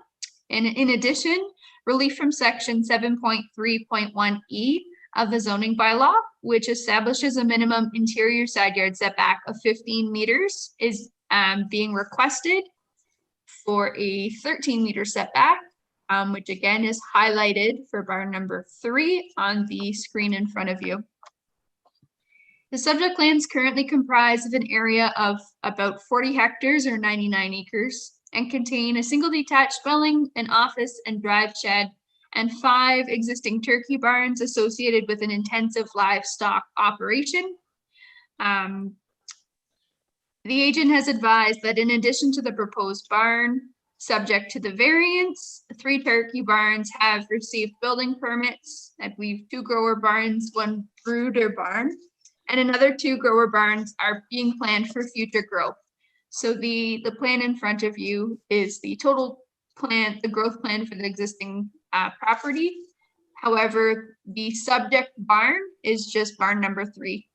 And in addition, relief from section 7.3.1(e) of the zoning bylaw, which establishes a minimum interior side yard setback of 15 meters, is being requested for a 13-meter setback, which again is highlighted for barn number 3 on the screen in front of you. The subject lands currently comprise of an area of about 40 hectares or 99 acres and contain a single detached dwelling, an office and drive shed, and 5 existing turkey barns associated with an intensive livestock operation. The agent has advised that in addition to the proposed barn, subject to the variance, 3 turkey barns have received building permits. I believe 2 grower barns, 1 brooder barn, and another 2 grower barns are being planned for future growth. So the plan in front of you is the total plan, the growth plan for the existing property. However, the subject barn is just barn number 3.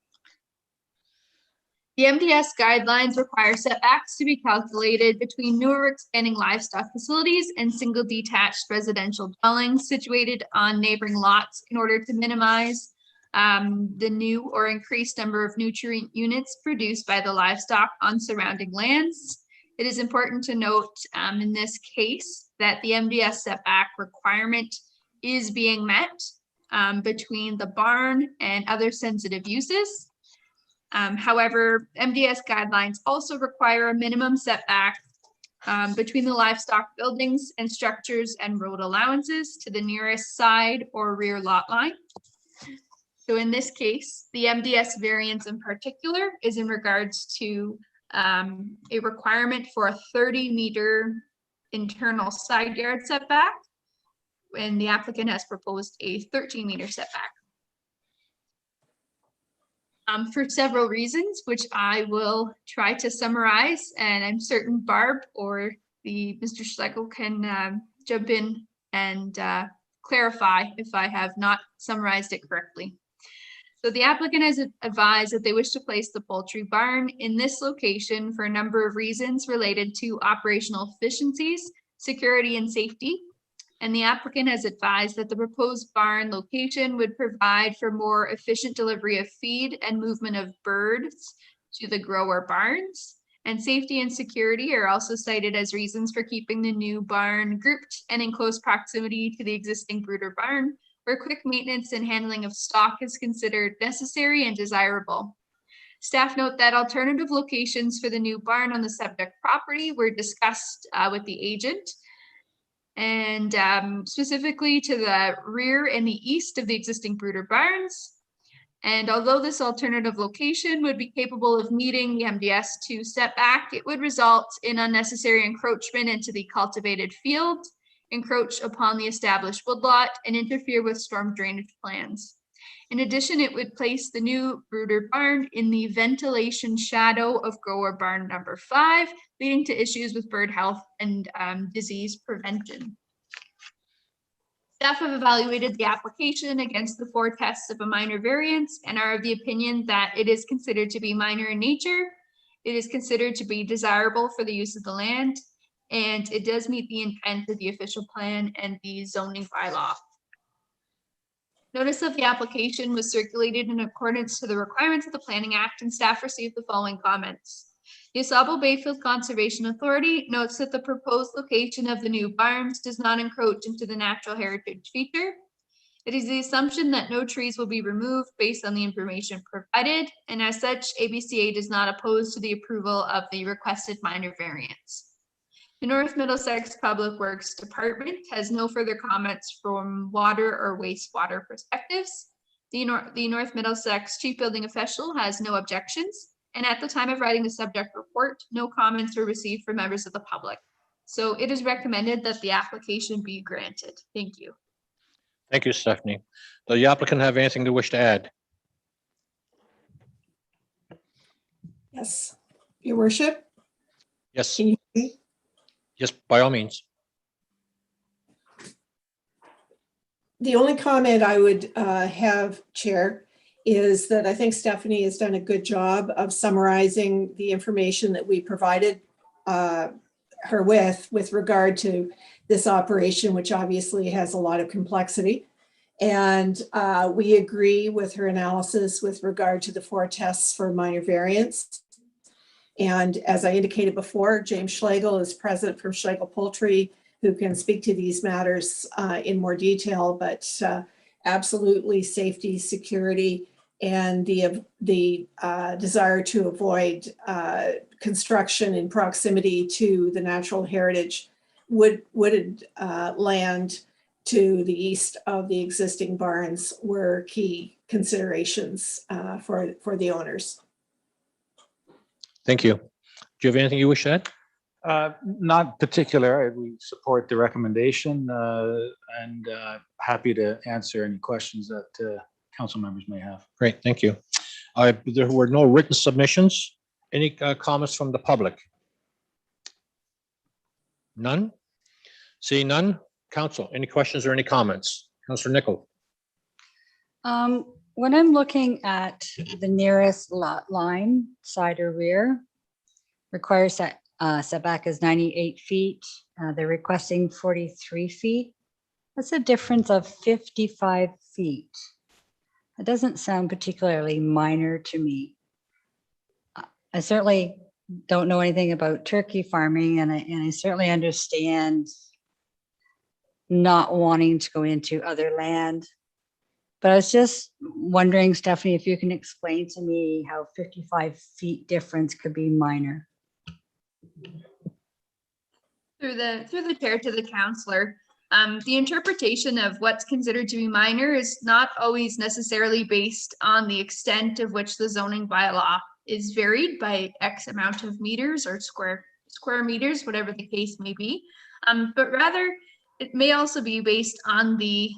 The MDS guidelines require setbacks to be calculated between newer expanding livestock facilities and single detached residential dwellings situated on neighboring lots in order to minimize the new or increased number of nutrient units produced by the livestock on surrounding lands. It is important to note in this case that the MDS setback requirement is being met between the barn and other sensitive uses. However, MDS guidelines also require a minimum setback between the livestock buildings and structures and road allowances to the nearest side or rear lot line. So in this case, the MDS variance in particular is in regards to a requirement for a 30-meter internal side yard setback, when the applicant has proposed a 13-meter setback. For several reasons, which I will try to summarize, and I'm certain Barb or Mr. Schlegel can jump in and clarify if I have not summarized it correctly. So the applicant has advised that they wish to place the poultry barn in this location for a number of reasons related to operational efficiencies, security, and safety. And the applicant has advised that the proposed barn location would provide for more efficient delivery of feed and movement of birds to the grower barns. And safety and security are also cited as reasons for keeping the new barn grouped and in close proximity to the existing brooder barn, where quick maintenance and handling of stock is considered necessary and desirable. Staff note that alternative locations for the new barn on the subject property were discussed with the agent, and specifically to the rear and the east of the existing brooder barns. And although this alternative location would be capable of meeting the MDS 2 setback, it would result in unnecessary encroachment into the cultivated field, encroach upon the established woodlot, and interfere with storm drainage plans. In addition, it would place the new brooder barn in the ventilation shadow of grower barn number 5, leading to issues with bird health and disease prevention. Staff have evaluated the application against the 4 tests of a minor variance and are of the opinion that it is considered to be minor in nature, it is considered to be desirable for the use of the land, and it does meet the intent of the official plan and the zoning bylaw. Notice of the application was circulated in accordance to the requirements of the Planning Act, and staff received the following comments. The Ausable Bayfield Conservation Authority notes that the proposed location of the new barns does not encroach into the natural heritage feature. It is the assumption that no trees will be removed based on the information provided, and as such, ABCA does not oppose to the approval of the requested minor variance. The North Middlesex Public Works Department has no further comments from water or wastewater perspectives. The North Middlesex Chief Building Official has no objections, and at the time of writing the subject report, no comments were received from members of the public. So it is recommended that the application be granted. Thank you. Thank you, Stephanie. Does the applicant have anything to wish to add? Yes, Your Worship. Yes. Can you hear me? Yes, by all means. The only comment I would have, Chair, is that I think Stephanie has done a good job of summarizing the information that we provided her with regard to this operation, which obviously has a lot of complexity. And we agree with her analysis with regard to the 4 tests for minor variance. And as I indicated before, James Schlegel is present from Schlegel Poultry, who can speak to these matters in more detail, but absolutely safety, security, and the desire to avoid construction in proximity to the natural heritage wooded land to the east of the existing barns were key considerations for the owners. Thank you. Do you have anything you wish to add? Not particular. We support the recommendation and happy to answer any questions that council members may have. Great, thank you. There were no written submissions. Any comments from the public? None? Seeing none? Council, any questions or any comments? Councillor Nicol. When I'm looking at the nearest lot line, side or rear, requires that setback is 98 feet. They're requesting 43 feet. That's a difference of 55 feet. It doesn't sound particularly minor to me. I certainly don't know anything about turkey farming, and I certainly understand not wanting to go into other land. But I was just wondering, Stephanie, if you can explain to me how 55 feet difference could be minor. Through the chair to the counselor, the interpretation of what's considered to be minor is not always necessarily based on the extent of which the zoning bylaw is varied by X amount of meters or square meters, whatever the case may be, but rather it may also be based on the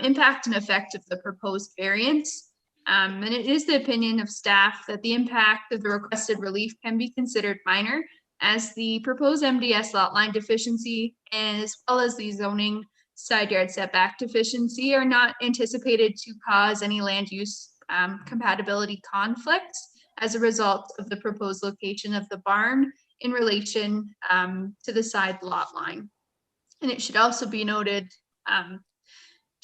impact and effect of the proposed variance. And it is the opinion of staff that the impact of the requested relief can be considered minor, as the proposed MDS lot line deficiency, as well as the zoning side yard setback deficiency, are not anticipated to cause any land use compatibility conflicts as a result of the proposed location of the barn in relation to the side lot line. And it should also be noted,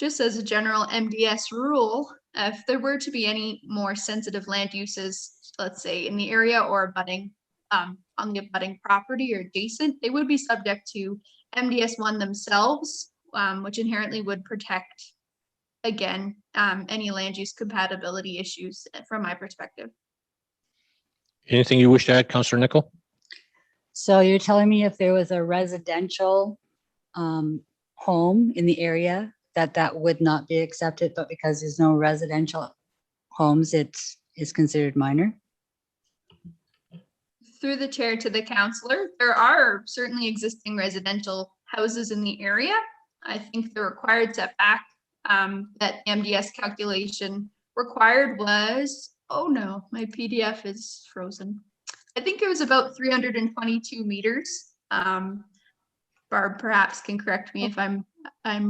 just as a general MDS rule, if there were to be any more sensitive land uses, let's say in the area or abutting on the abutting property or adjacent, they would be subject to MDS 1 themselves, which inherently would protect, again, any land use compatibility issues from my perspective. Anything you wish to add, Councillor Nicol? So you're telling me if there was a residential home in the area, that would not be accepted, but because there's no residential homes, it is considered minor? Through the chair to the counselor, there are certainly existing residential houses in the area. I think the required setback that MDS calculation required was, oh no, my PDF is frozen. I think it was about 322 meters. Barb perhaps can correct me if I'm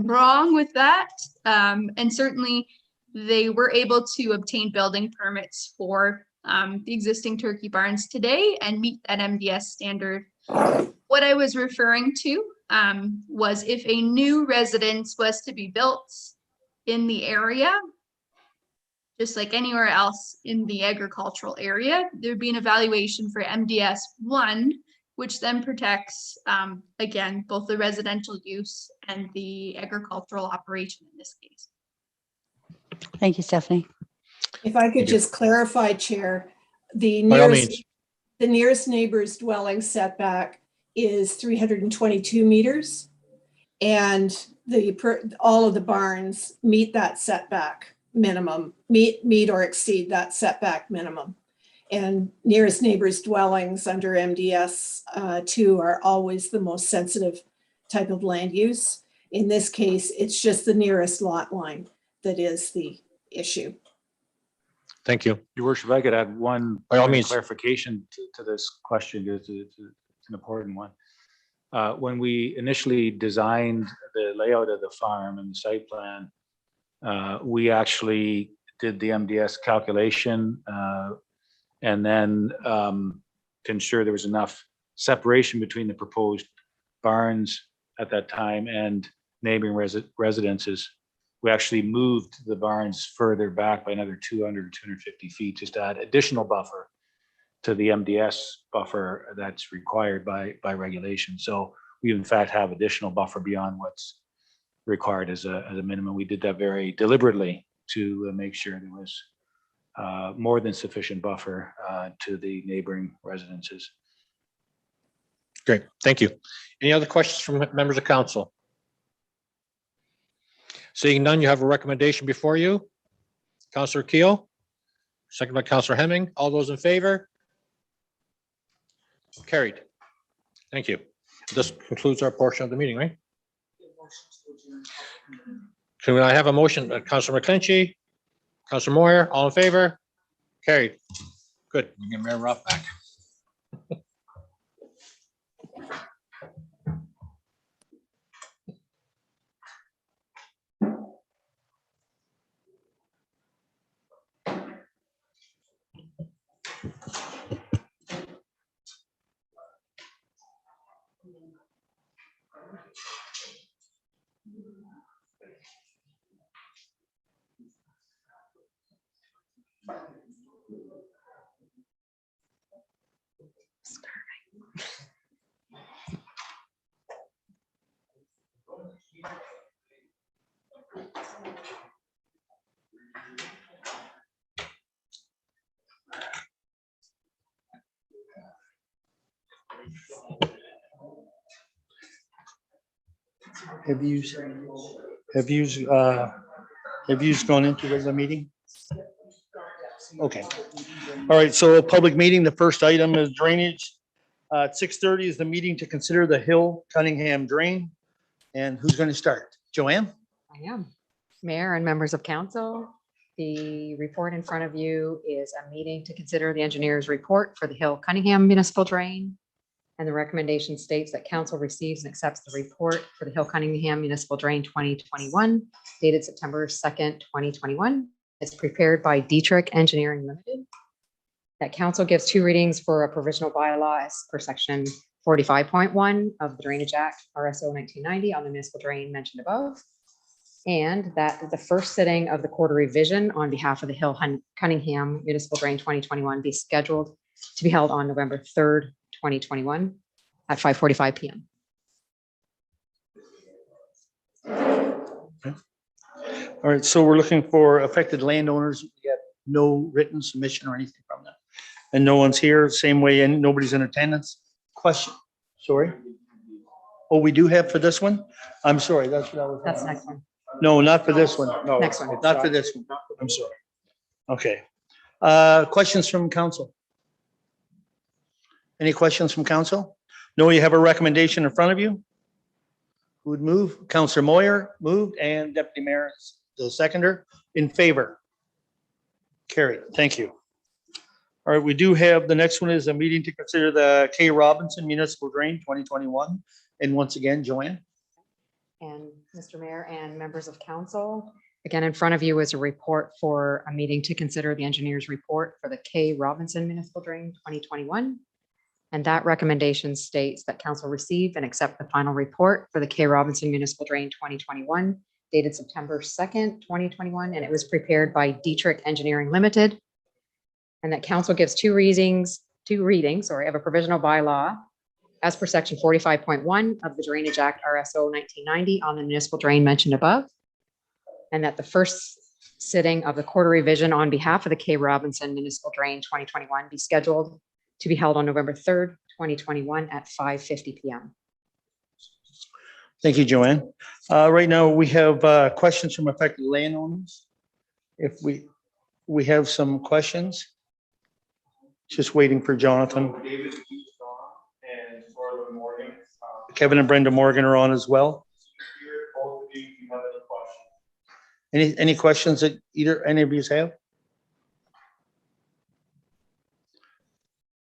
wrong with that. And certainly they were able to obtain building permits for the existing turkey barns today and meet that MDS standard. What I was referring to was if a new residence was to be built in the area, just like anywhere else in the agricultural area, there'd be an evaluation for MDS 1, which then protects, again, both the residential use and the agricultural operation in this case. Thank you, Stephanie. If I could just clarify, Chair, the By all means. nearest neighbor's dwelling setback is 322 meters. And all of the barns meet that setback minimum, meet or exceed that setback minimum. And nearest neighbor's dwellings under MDS 2 are always the most sensitive type of land use. In this case, it's just the nearest lot line that is the issue. Thank you. Your worship, if I could add one By all point of means. clarification to this question, it's an important one. When we initially designed the layout of the farm and the site plan, we actually did the MDS calculation and then to ensure there was enough separation between the proposed barns at that time and neighboring residences. We actually moved the barns further back by another 200 or 250 feet, just to add additional buffer to the MDS buffer that's required by regulation. So we in fact have additional buffer beyond what's required as a minimum. We did that very deliberately to make sure there was more than sufficient buffer to the neighboring residences. Great, thank you. Any other questions from members of council? Seeing none, you have a recommendation before you. Counselor Keel, second by Counselor Hemming. All those in favor? Carried. Thank you. This concludes our portion of the meeting, right? Can I have a motion? Counselor McClinchy, Counselor Moyer, all in favor? Carried. Good. We get Mayor Ruff back. Have you gone into regular meeting? Okay. All right, so public meeting, the first item is drainage. At 6:30 is the meeting to consider the Hill Cunningham drain. And who's going to start? Joanne? I am. Mayor and members of council, the report in front of you is a meeting to consider the engineer's report for the Hill Cunningham Municipal Drain. And the recommendation states that council receives and accepts the report for the Hill Cunningham Municipal Drain 2021, dated September 2nd, 2021. It's prepared by Dietrich Engineering Limited. That council gives 2 readings for a provisional bylaw as per section 45.1 of the Drainage Act, RSO 1990, on the municipal drain mentioned above. And that the first sitting of the quarter revision on behalf of the Hill Cunningham Municipal Drain 2021 be scheduled to be held on November 3rd, 2021 at 5:45 p.m. All right, so we're looking for affected landowners. We have no written submission or anything from them. And no one's here, same way, and nobody's in attendance. Question, sorry. Oh, we do have for this one? I'm sorry, that's what I was. That's the next one. No, not for this one. No, Next one. not for this one. I'm sorry. Okay. Questions from council? Any questions from council? No, you have a recommendation in front of you? Who would move? Counselor Moyer moved and Deputy Mayor is the seconder. In favor? Carried. Thank you. All right, we do have, the next one is a meeting to consider the K. Robinson Municipal Drain 2021. And once again, Joanne. And Mr. Mayor and members of council, again, in front of you is a report for a meeting to consider the engineer's report for the K. Robinson Municipal Drain 2021. And that recommendation states that council receive and accept the final report for the K. Robinson Municipal Drain 2021, dated September 2nd, 2021, and it was prepared by Dietrich Engineering Limited. And that council gives 2 readings of a provisional bylaw as per section 45.1 of the Drainage Act, RSO 1990, on the municipal drain mentioned above. And that the first sitting of the quarter revision on behalf of the K. Robinson Municipal Drain 2021 be scheduled to be held on November 3rd, 2021 at 5:50 p.m. Thank you, Joanne. Right now, we have questions from affected landowners. If we have some questions. Just waiting for Jonathan. David, he's on, and for the morning. Kevin and Brenda Morgan are on as well. Here, both of you, if you have any questions. Any questions that any of you have?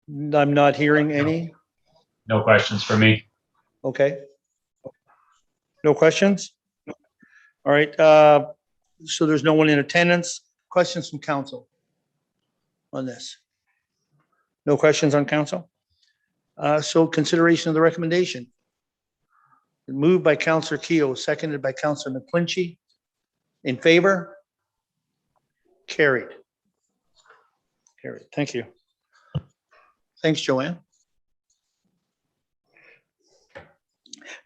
I'm not hearing any. No questions for me. Okay. No questions? All right. So there's no one in attendance. Questions from council on this? No questions on council? So consideration of the recommendation. Moved by Councillor Keough, seconded by Councillor McClinchy. In favor? Carried. Carried. Thank you. Thanks, Joanne.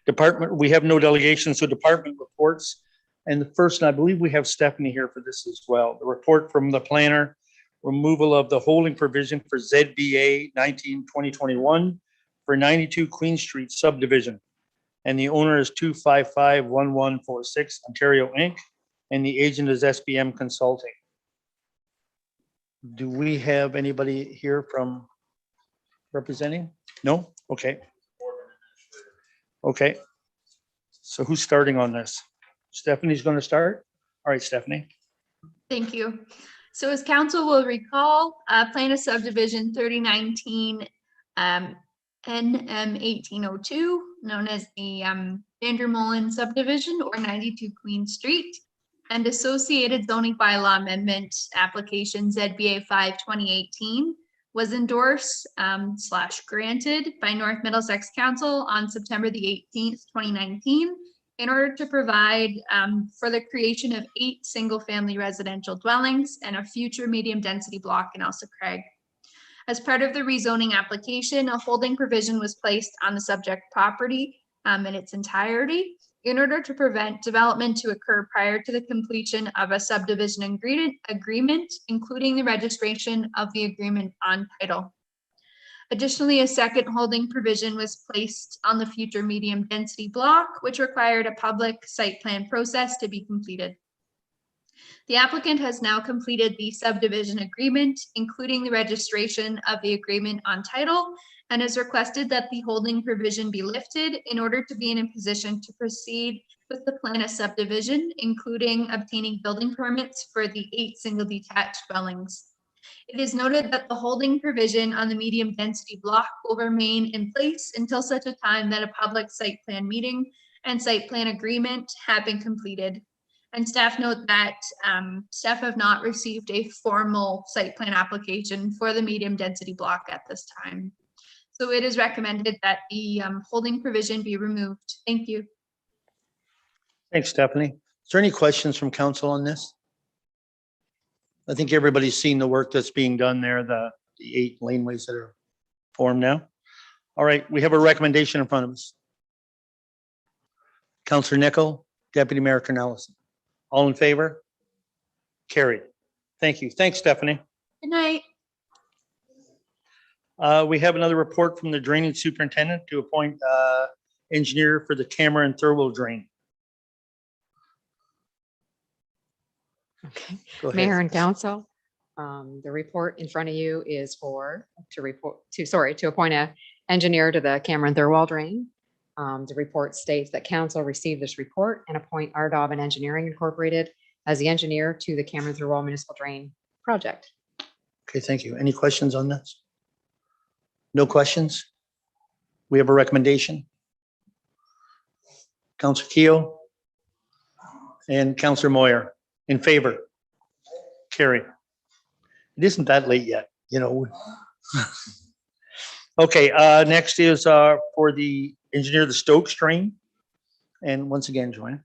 Department, we have no delegations, so department reports. And the first, and I believe we have Stephanie here for this as well. The report from the planner, removal of the holding provision for ZBA 19-2021 for 92 Queen Street subdivision. And the owner is 2551146 Ontario Inc. and the agent is SBM Consulting. Do we have anybody here from representing? No? Okay. Okay. So who's starting on this? Stephanie's going to start? All right, Stephanie. Thank you. So as council will recall, plan of subdivision 3019 NM 1802, known as the Vandermolen subdivision or 92 Queen Street, and associated zoning bylaw amendment application ZBA 5 2018 was endorsed / granted by North Middlesex Council on September the 18th, 2019, in order to provide for the creation of 8 single-family residential dwellings and a future medium-density block in Elsa Craig. As part of the rezoning application, a holding provision was placed on the subject property in its entirety in order to prevent development to occur prior to the completion of a subdivision agreement, including the registration of the agreement on title. Additionally, a second holding provision was placed on the future medium density block, which required a public site plan process to be completed. The applicant has now completed the subdivision agreement, including the registration of the agreement on title, and has requested that the holding provision be lifted in order to be in a position to proceed with the plan of subdivision, including obtaining building permits for the 8 single detached dwellings. It is noted that the holding provision on the medium density block will remain in place until such a time that a public site plan meeting and site plan agreement have been completed. And staff note that staff have not received a formal site plan application for the medium density block at this time. So it is recommended that the holding provision be removed. Thank you. Thanks, Stephanie. Is there any questions from council on this? I think everybody's seen the work that's being done there, the 8 laneways that are formed now. All right, we have a recommendation in front of us. Councillor Nickel, Deputy Mayor Cornelison. All in favor? Carried. Thank you. Thanks, Stephanie. Good night. We have another report from the drainage superintendent to appoint engineer for the Cameron Thurwell drain. Okay. Go ahead. Mayor and council, the report in front of you is to appoint an engineer to the Cameron Thurwell drain. The report states that council received this report and appoint RDOB and Engineering Incorporated as the engineer to the Cameron Thurwell Municipal Drain project. Okay, thank you. Any questions on this? No questions? We have a recommendation. Councillor Keough and Councillor Moyer in favor. Carry. It isn't that late yet, you know. Okay, next is for the engineer, the Stokes drain. And once again, Joanne.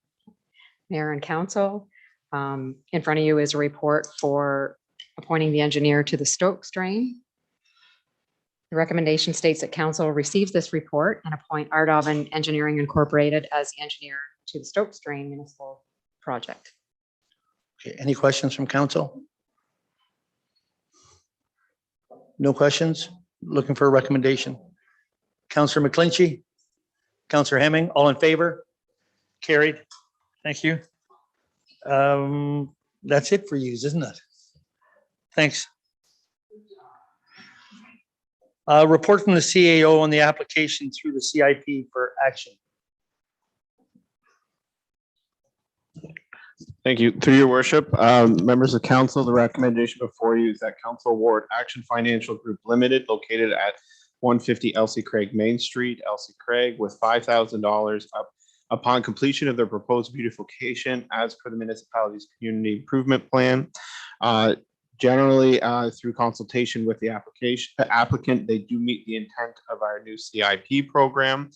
Mayor and council, in front of you is a report for appointing the engineer to the Stokes drain. The recommendation states that council receives this report and appoint RDOB and Engineering Incorporated as the engineer to the Stokes drain municipal project. Okay, any questions from council? No questions? Looking for a recommendation. Councillor McClinchy, Councillor Hemming, all in favor? Carried. Thank you. That's it for you, isn't it? Thanks. Report from the CAO on the application through the CIP for action. Thank you. Through your worship, members of council, the recommendation before you is that council award Action Financial Group Limited located at 150 Elsie Craig Main Street, Elsie Craig, with $5,000 up upon completion of their proposed beautification as per the municipality's community improvement plan. Generally, through consultation with the applicant, they do meet the intent of our new CIP program.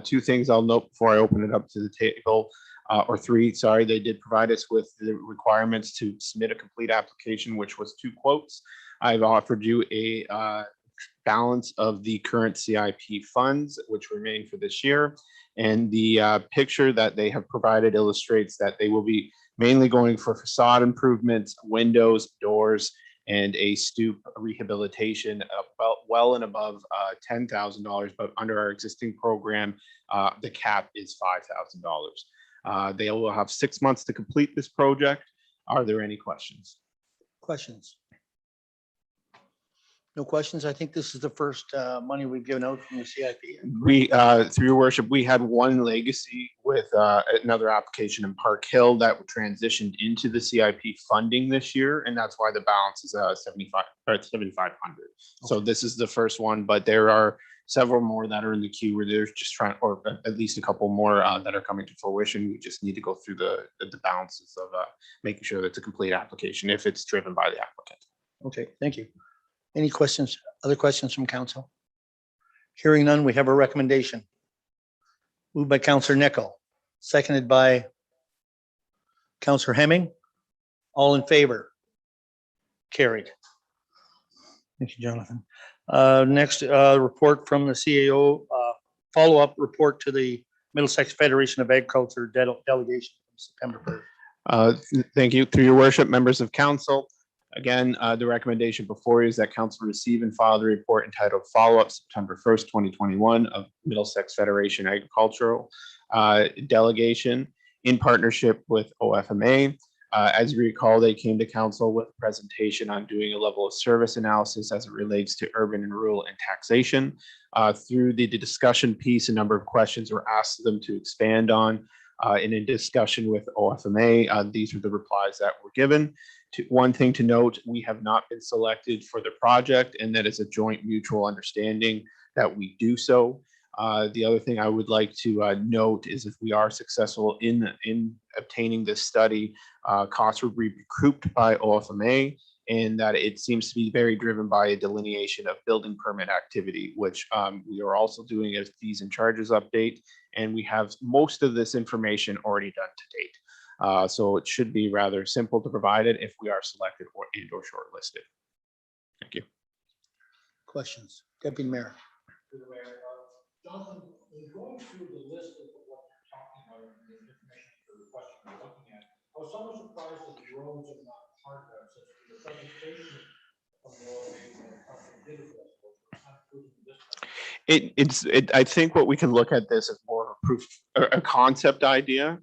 2 things I'll note before I open it up to the table. Or 3, sorry, they did provide us with the requirements to submit a complete application, which was 2 quotes. I've offered you a balance of the current CIP funds, which remain for this year. And the picture that they have provided illustrates that they will be mainly going for facade improvements, windows, doors, and a stoop rehabilitation well and above $10,000, but under our existing program, the cap is $5,000. They will have 6 months to complete this project. Are there any questions? Questions? No questions? I think this is the first money we've given out from the CIP. We, through your worship, we had one legacy with another application in Park Hill that transitioned into the CIP funding this year, and that's why the balance is 7,500. So this is the first one, but there are several more that are in the queue where they're just trying, or at least a couple more that are coming to fruition. We just need to go through the balances of making sure that it's a complete application if it's driven by the applicant. Okay, thank you. Any questions, other questions from council? Hearing none, we have a recommendation. Moved by Councillor Nickel, seconded by Councillor Hemming. All in favor? Carried. Thank you, Jonathan. Next, report from the CAO, follow-up report to the Middlesex Federation of Agriculture delegation from September 3rd. Thank you. Through your worship, members of council. Again, the recommendation before you is that council receive and file the report entitled Follow-up September 1st, 2021 of Middlesex Federation Agricultural Delegation in partnership with OFMA. As you recall, they came to council with a presentation on doing a level of service analysis as it relates to urban and rural and taxation. Through the discussion piece, a number of questions were asked of them to expand on. In a discussion with OFMA, these are the replies that were given. One thing to note, we have not been selected for the project, and that is a joint mutual understanding that we do so. The other thing I would like to note is if we are successful in obtaining this study, costs will be recouped by OFMA, and that it seems to be very driven by a delineation of building permit activity, which we are also doing a fees and charges update, and we have most of this information already done to date. So it should be rather simple to provide it if we are selected or shortlisted. Thank you. Questions? Deputy Mayor. Jonathan, in going through the list of what you're talking about and the information for the question you're looking at, I was somewhat surprised that the roads are not part of it, since the presentation from the company did address those, but it's not included in this. I think what we can look at this as more of a proof, a concept idea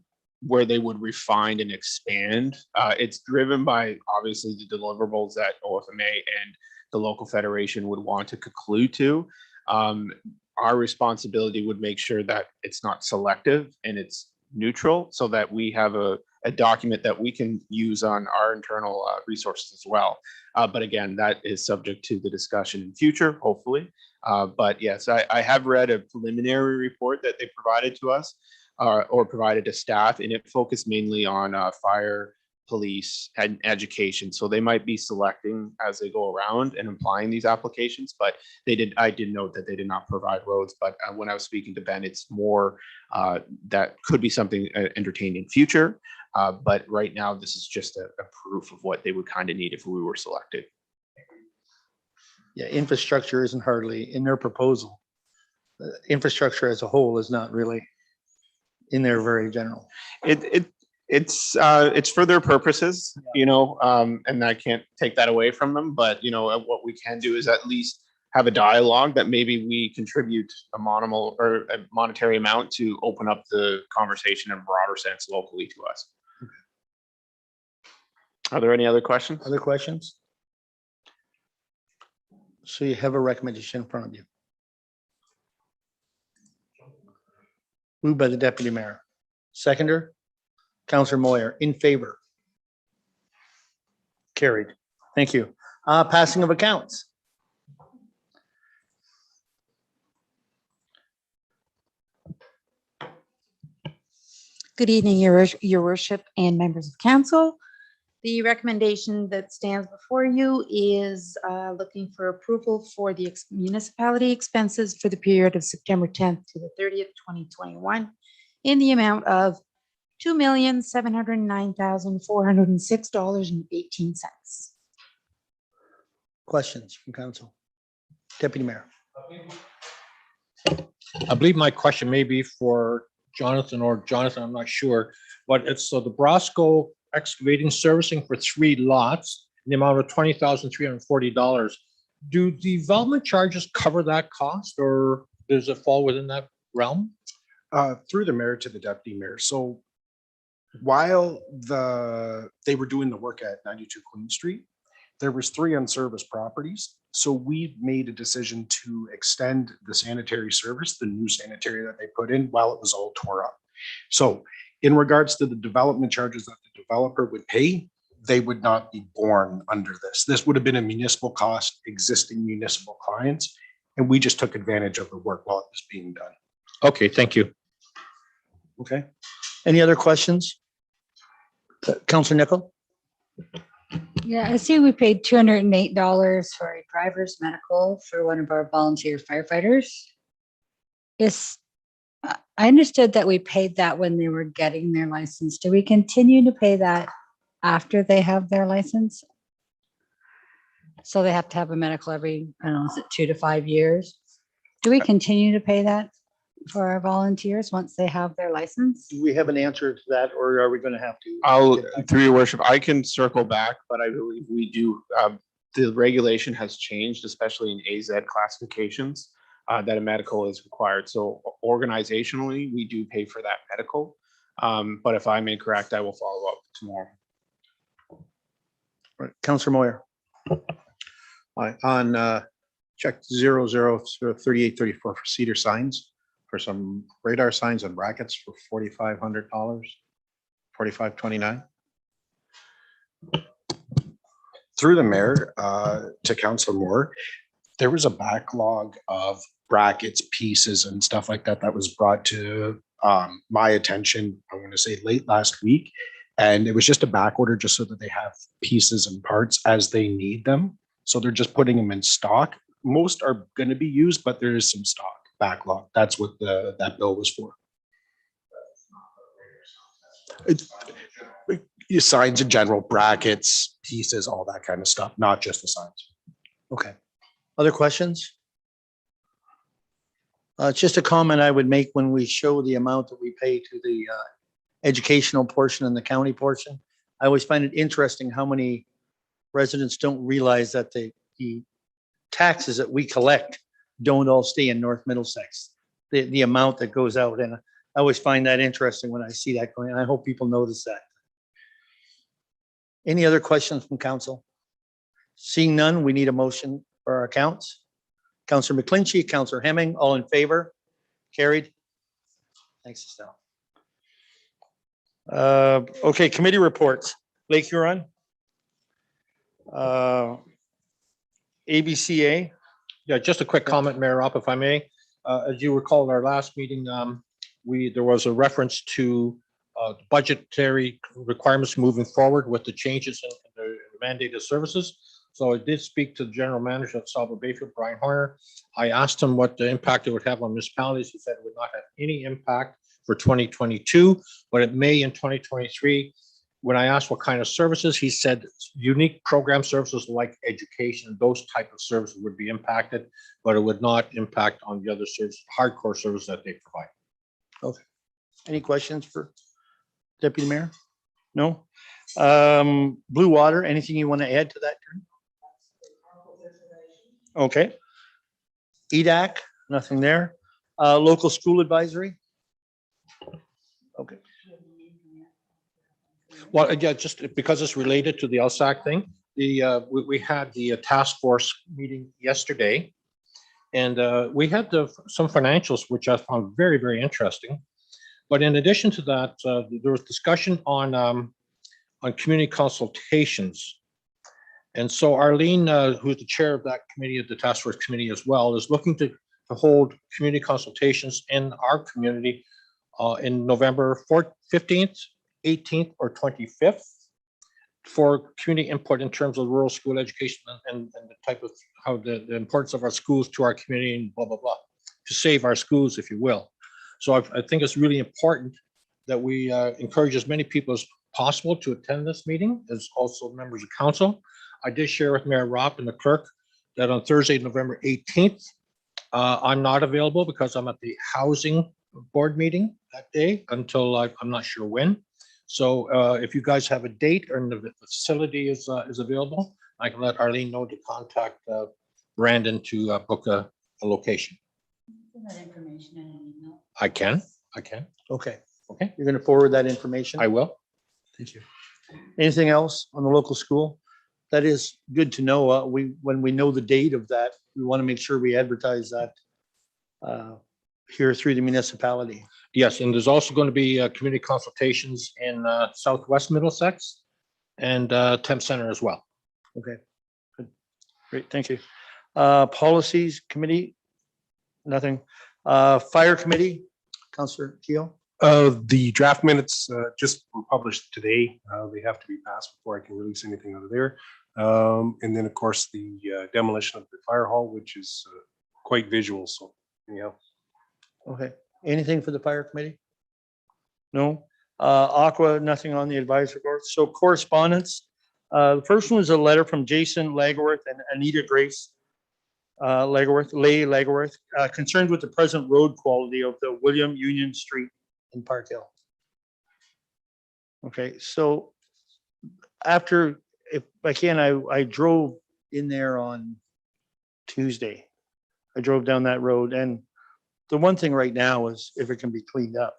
where they would refine and expand. It's driven by obviously the deliverables that OFMA and the local federation would want to conclude to. Our responsibility would make sure that it's not selective and it's neutral, so that we have a document that we can use on our internal resources as well. But again, that is subject to the discussion in future, hopefully. But yes, I have read a preliminary report that they provided to us or provided to staff, and it focused mainly on fire, police, and education. So they might be selecting as they go around and applying these applications, but I did note that they did not provide roads. But when I was speaking to Ben, it's more that could be something entertained in future. But right now, this is just a proof of what they would kind of need if we were selected. Yeah, infrastructure isn't hardly in their proposal. Infrastructure as a whole is not really in there very general. It's for their purposes, you know, and I can't take that away from them. But, you know, what we can do is at least have a dialogue that maybe we contribute a monetary amount to open up the conversation in a broader sense locally to us. Are there any other questions? Other questions? So you have a recommendation in front of you. Moved by the deputy mayor. Seconder, Councillor Moyer, in favor. Carried. Thank you. Passing of accounts. Good evening, your worship and members of council. The recommendation that stands before you is looking for approval for the municipality expenses for the period of September 10th to the 30th, 2021 in the amount of $2,709,406.18. Questions from council? Deputy Mayor. I believe my question may be for Jonathan, I'm not sure, but it's so the Brosco excavating servicing for 3 lots in the amount of $20,340. Do development charges cover that cost, or does it fall within that realm? Through the mayor to the deputy mayor. So while they were doing the work at 92 Queen Street, there was 3 unserviced properties. So we made a decision to extend the sanitary service, the new sanitary that they put in while it was all tore up. So in regards to the development charges that the developer would pay, they would not be borne under this. This would have been a municipal cost, existing municipal clients, and we just took advantage of the work while it was being done. Okay, thank you. Okay. Any other questions? Counselor Nickel? Yeah, I see we paid $208 for a driver's medical for one of our volunteer firefighters. I understood that we paid that when they were getting their license. Do we continue to pay that after they have their license? So they have to have a medical every, I don't know, is it 2 to 5 years? Do we continue to pay that for our volunteers once they have their license? Do we have an answer to that, or are we going to have to? Through your worship, I can circle back, but I believe we do. The regulation has changed, especially in AZ classifications, that a medical is required. So organizationally, we do pay for that medical. But if I'm incorrect, I will follow up tomorrow. Right. Counselor Moyer. On check 003834 for Cedar signs, for some radar signs and brackets for $4,500, $4,529. Through the mayor to Councilor Moore, there was a backlog of brackets, pieces and stuff like that that was brought to my attention, I want to say late last week. And it was just a back order just so that they have pieces and parts as they need them. So they're just putting them in stock. Most are going to be used, but there is some stock backlog. That's what that bill was for. Signs in general, brackets, pieces, all that kind of stuff, not just the signs. Okay. Other questions? It's just a comment I would make when we show the amount that we pay to the educational portion and the county portion. I always find it interesting how many residents don't realize that the taxes that we collect don't all stay in North Middlesex. The amount that goes out, and I always find that interesting when I see that going, and I hope people notice that. Any other questions from council? Seeing none, we need a motion for our accounts. Councillor McClinchy, Councillor Hemming, all in favor? Carried. Thanks, Estelle. Okay, committee reports. Lake Huron. ABCA. Yeah, just a quick comment, Mayor Ropp, if I may. As you recall, in our last meeting, there was a reference to budgetary requirements moving forward with the changes in the mandated services. So I did speak to the general manager of Salvo Bayfield, Brian Horner. I asked him what the impact it would have on municipalities. He said it would not have any impact for 2022, but it may in 2023. When I asked what kind of services, he said unique program services like education, those type of services would be impacted, but it would not impact on the other service, hardcore services that they provide. Okay. Any questions for Deputy Mayor? No? Blue Water, anything you want to add to that? Okay. EDAC, nothing there. Local school advisory? Okay. Well, yeah, just because it's related to the LSAC thing, we had the task force meeting yesterday, and we had some financials, which I found very, very interesting. But in addition to that, there was discussion on community consultations. And so Arlene, who's the chair of that committee, of the task force committee as well, is looking to hold community consultations in our community in November 15th, 18th, or 25th for community input in terms of rural school education and the type of how the importance of our schools to our community and blah, blah, blah, to save our schools, if you will. So I think it's really important that we encourage as many people as possible to attend this meeting, as also members of council. I did share with Mayor Ropp and the clerk that on Thursday, November 18th, I'm not available because I'm at the housing board meeting that day until I'm not sure when. So if you guys have a date or the facility is available, I can let Arlene know to contact Brandon to book a location. That information in an email. I can. Okay. Okay. You're going to forward that information? I will. Thank you. Anything else on the local school? That is good to know. When we know the date of that, we want to make sure we advertise that here through the municipality. Yes, and there's also going to be community consultations in Southwest Middlesex and Temp Center as well. Okay, good. Great, thank you. Policies Committee, nothing. Fire Committee, Councillor Keel. The draft minutes just were published today. They have to be passed before I can release anything out of there. And then, of course, the demolition of the fire hall, which is quite visual. So, anyhow. Okay, anything for the Fire Committee? No. Aqua, nothing on the advisory board. So correspondence. The first one is a letter from Jason Lagerworth and Anita Grace Lagerworth, concerned with the present road quality of the William Union Street in Park Hill. Okay, so after, if I can, I drove in there on Tuesday. I drove down that road, and the one thing right now is if it can be cleaned up.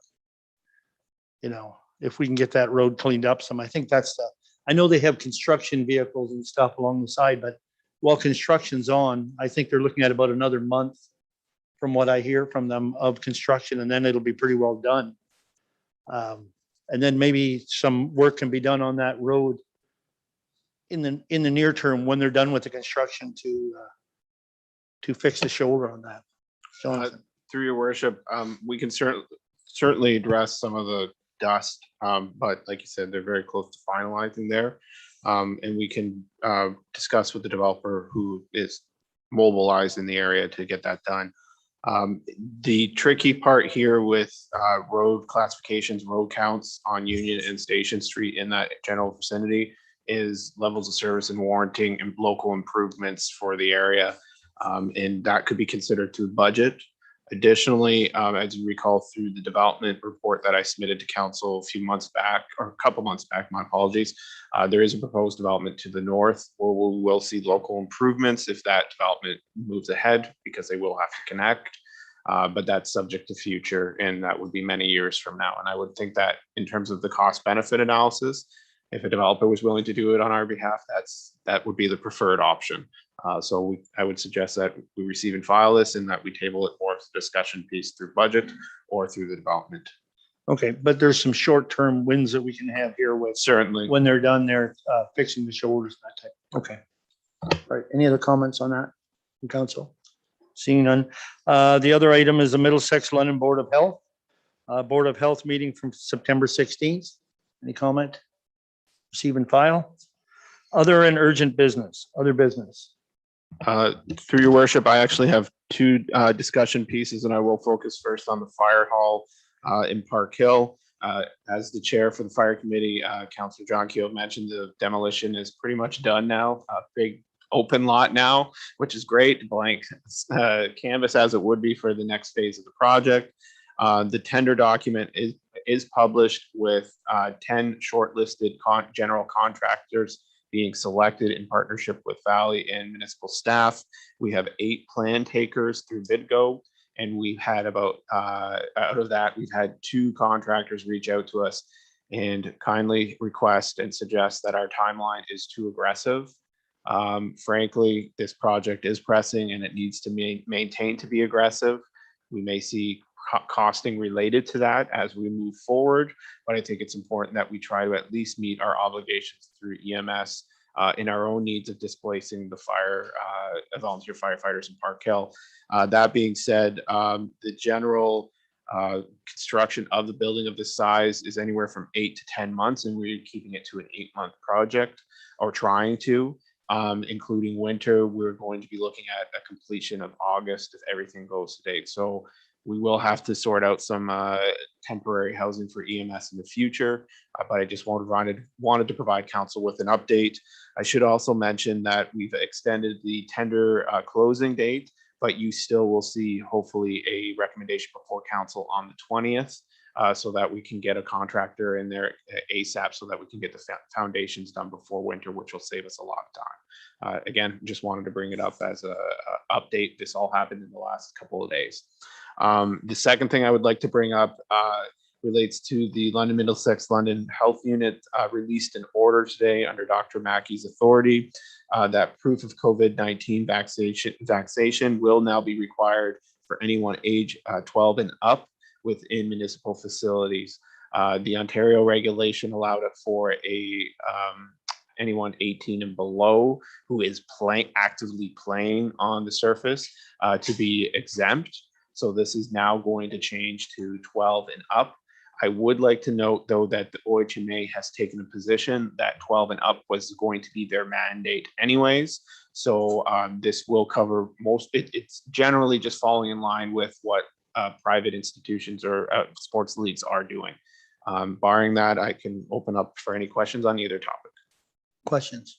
You know, if we can get that road cleaned up some, I think that's the, I know they have construction vehicles and stuff along the side, but while construction's on, I think they're looking at about another month from what I hear from them of construction, and then it'll be pretty well done. And then maybe some work can be done on that road in the near term when they're done with the construction to fix the shoulder on that. Jonathan. Through your worship, we can certainly address some of the dust, but like you said, they're very close to finalizing there. And we can discuss with the developer who is mobilized in the area to get that done. The tricky part here with road classifications, road counts on Union and Station Street in that general vicinity is levels of service and warranting and local improvements for the area. And that could be considered to budget. Additionally, as you recall through the development report that I submitted to council a few months back, or a couple months back, my apologies, there is a proposed development to the north where we will see local improvements if that development moves ahead, because they will have to connect. But that's subject to future, and that would be many years from now. And I would think that in terms of the cost benefit analysis, if a developer was willing to do it on our behalf, that would be the preferred option. So I would suggest that we receive and file this and that we table it for discussion piece through budget or through the development. Okay, but there's some short-term wins that we can have here with Certainly. when they're done, they're fixing the shoulders, that type. Okay. All right, any other comments on that from council? Seeing none. The other item is the Middlesex London Board of Health. Board of Health meeting from September 16th. Any comment? Receive and file. Other and urgent business, other business. Through your worship, I actually have two discussion pieces, and I will focus first on the fire hall in Park Hill. As the chair for the fire committee, Councillor John Keel mentioned, the demolition is pretty much done now. A big open lot now, which is great. Blank canvas as it would be for the next phase of the project. The tender document is published with 10 shortlisted general contractors being selected in partnership with Valley and municipal staff. We have 8 plan takers through BidGo, and we've had about, out of that, we've had 2 contractors reach out to us and kindly request and suggest that our timeline is too aggressive. Frankly, this project is pressing and it needs to maintain to be aggressive. We may see costing related to that as we move forward, but I think it's important that we try to at least meet our obligations through EMS in our own needs of displacing the volunteer firefighters in Park Hill. That being said, the general construction of the building of this size is anywhere from 8 to 10 months, and we're keeping it to an 8-month project, or trying to, including winter. We're going to be looking at a completion of August if everything goes to date. So we will have to sort out some temporary housing for EMS in the future, but I just wanted to provide council with an update. I should also mention that we've extended the tender closing date, but you still will see hopefully a recommendation before council on the 20th, so that we can get a contractor in there ASAP so that we can get the foundations done before winter, which will save us a lot of time. Again, just wanted to bring it up as a update. This all happened in the last couple of days. The second thing I would like to bring up relates to the London Middlesex London Health Unit, released an order today under Dr. Mackey's authority that proof of COVID-19 vaccination will now be required for anyone age 12 and up within municipal facilities. The Ontario regulation allowed it for anyone 18 and below who is actively playing on the surface to be exempt. So this is now going to change to 12 and up. I would like to note, though, that the OHMA has taken a position that 12 and up was going to be their mandate anyways. So this will cover most, it's generally just falling in line with what private institutions or sports leagues are doing. Barring that, I can open up for any questions on either topic. Questions?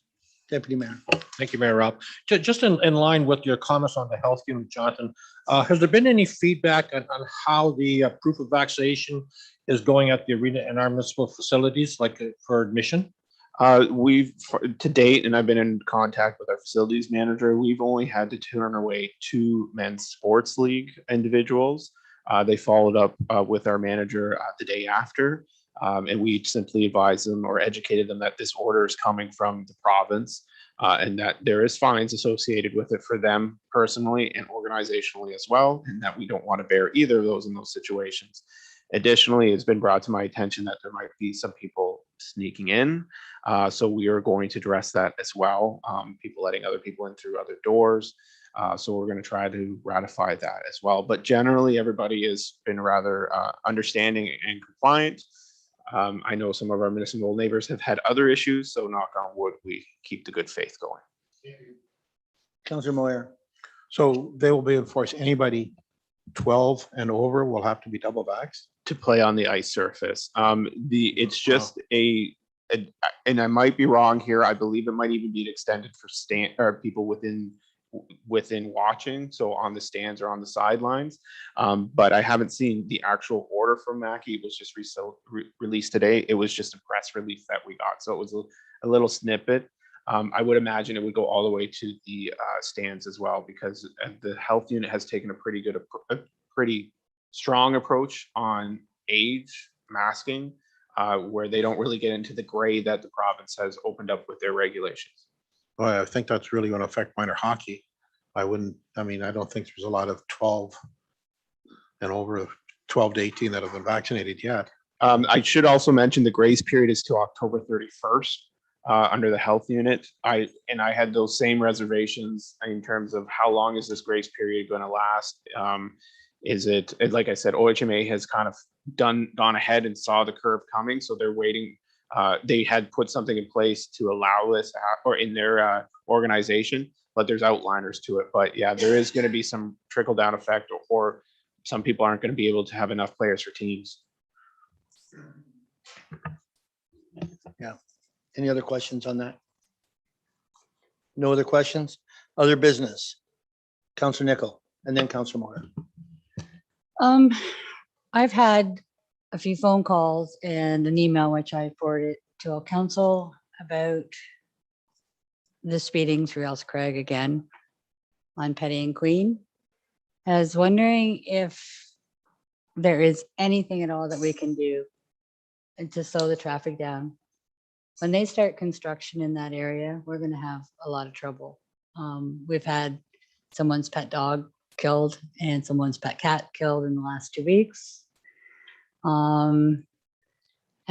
Deputy Mayor. Thank you, Mayor Rob. Just in line with your comments on the health unit, Jonathan, has there been any feedback on how the proof of vaccination is going at the arena and our municipal facilities, like for admission? To date, and I've been in contact with our facilities manager, we've only had to turn away 2 men's sports league individuals. They followed up with our manager the day after, and we simply advised them or educated them that this order is coming from the province and that there is fines associated with it for them personally and organizationally as well, and that we don't want to bear either of those in those situations. Additionally, it's been brought to my attention that there might be some people sneaking in. So we are going to address that as well. People letting other people in through other doors. So we're going to try to ratify that as well. But generally, everybody has been rather understanding and compliant. I know some of our municipal neighbors have had other issues. So knock on wood, we keep the good faith going. Councillor Moyer. So they will be enforced. Anybody 12 and over will have to be double vaxxed? To play on the ice surface. It's just and I might be wrong here. I believe it might even be extended for people within watching, so on the stands or on the sidelines. But I haven't seen the actual order from Mackey. It was just released today. It was just a press release that we got, so it was a little snippet. I would imagine it would go all the way to the stands as well, because the health unit has taken a pretty strong approach on age masking, where they don't really get into the gray that the province has opened up with their regulations. Well, I think that's really going to affect minor hockey. I don't think there's a lot of 12 and over 12 to 18 that have been vaccinated yet. I should also mention the grace period is to October 31st under the health unit. I had those same reservations in terms of how long is this grace period going to last? Is it, like I said, OHMA has kind of gone ahead and saw the curve coming, so they're waiting. They had put something in place to allow this or in their organization, but there's outliners to it. But yeah, there is going to be some trickle down effect, or some people aren't going to be able to have enough players for teams. Yeah. Any other questions on that? No other questions? Other business? Councillor Nickel and then Councillor Moore. I've had a few phone calls and an email which I forwarded to all council about the speeding through Else Craig again on Petty and Queen. I was wondering if there is anything at all that we can do to slow the traffic down. When they start construction in that area, we're going to have a lot of trouble. We've had someone's pet dog killed and someone's pet cat killed in the last 2 weeks. And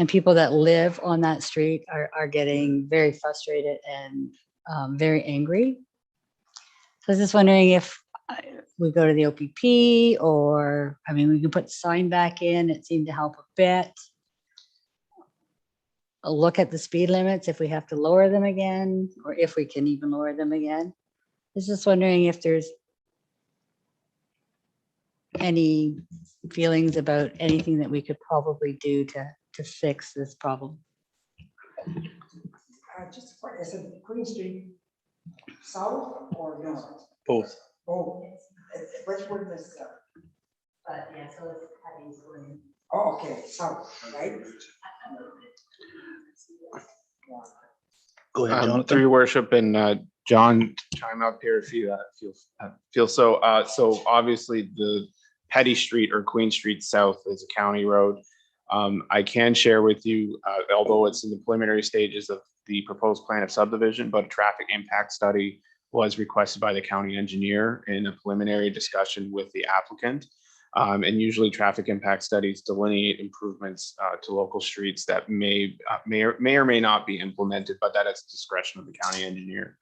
people that live on that street are getting very frustrated and very angry. So I was just wondering if we go to the OPP, or, we can put the sign back in. It seemed to help a bit. A look at the speed limits, if we have to lower them again, or if we can even lower them again. I was just wondering if there's any feelings about anything that we could probably do to fix this problem. Just for, is it Queen Street south or north? Both. Oh, which one is that? But yeah, so it's Petty's Queen. Oh, okay, south, right? Go ahead, Jonathan. Through your worship, and John, chime up here if you feel so. So obviously the Petty Street or Queen Street South is a county road. I can share with you, although it's in the preliminary stages of the proposed plan of subdivision, but a traffic impact study was requested by the county engineer in a preliminary discussion with the applicant. And usually traffic impact studies delineate improvements to local streets that may or may not be implemented, but that is discretion of the county engineer.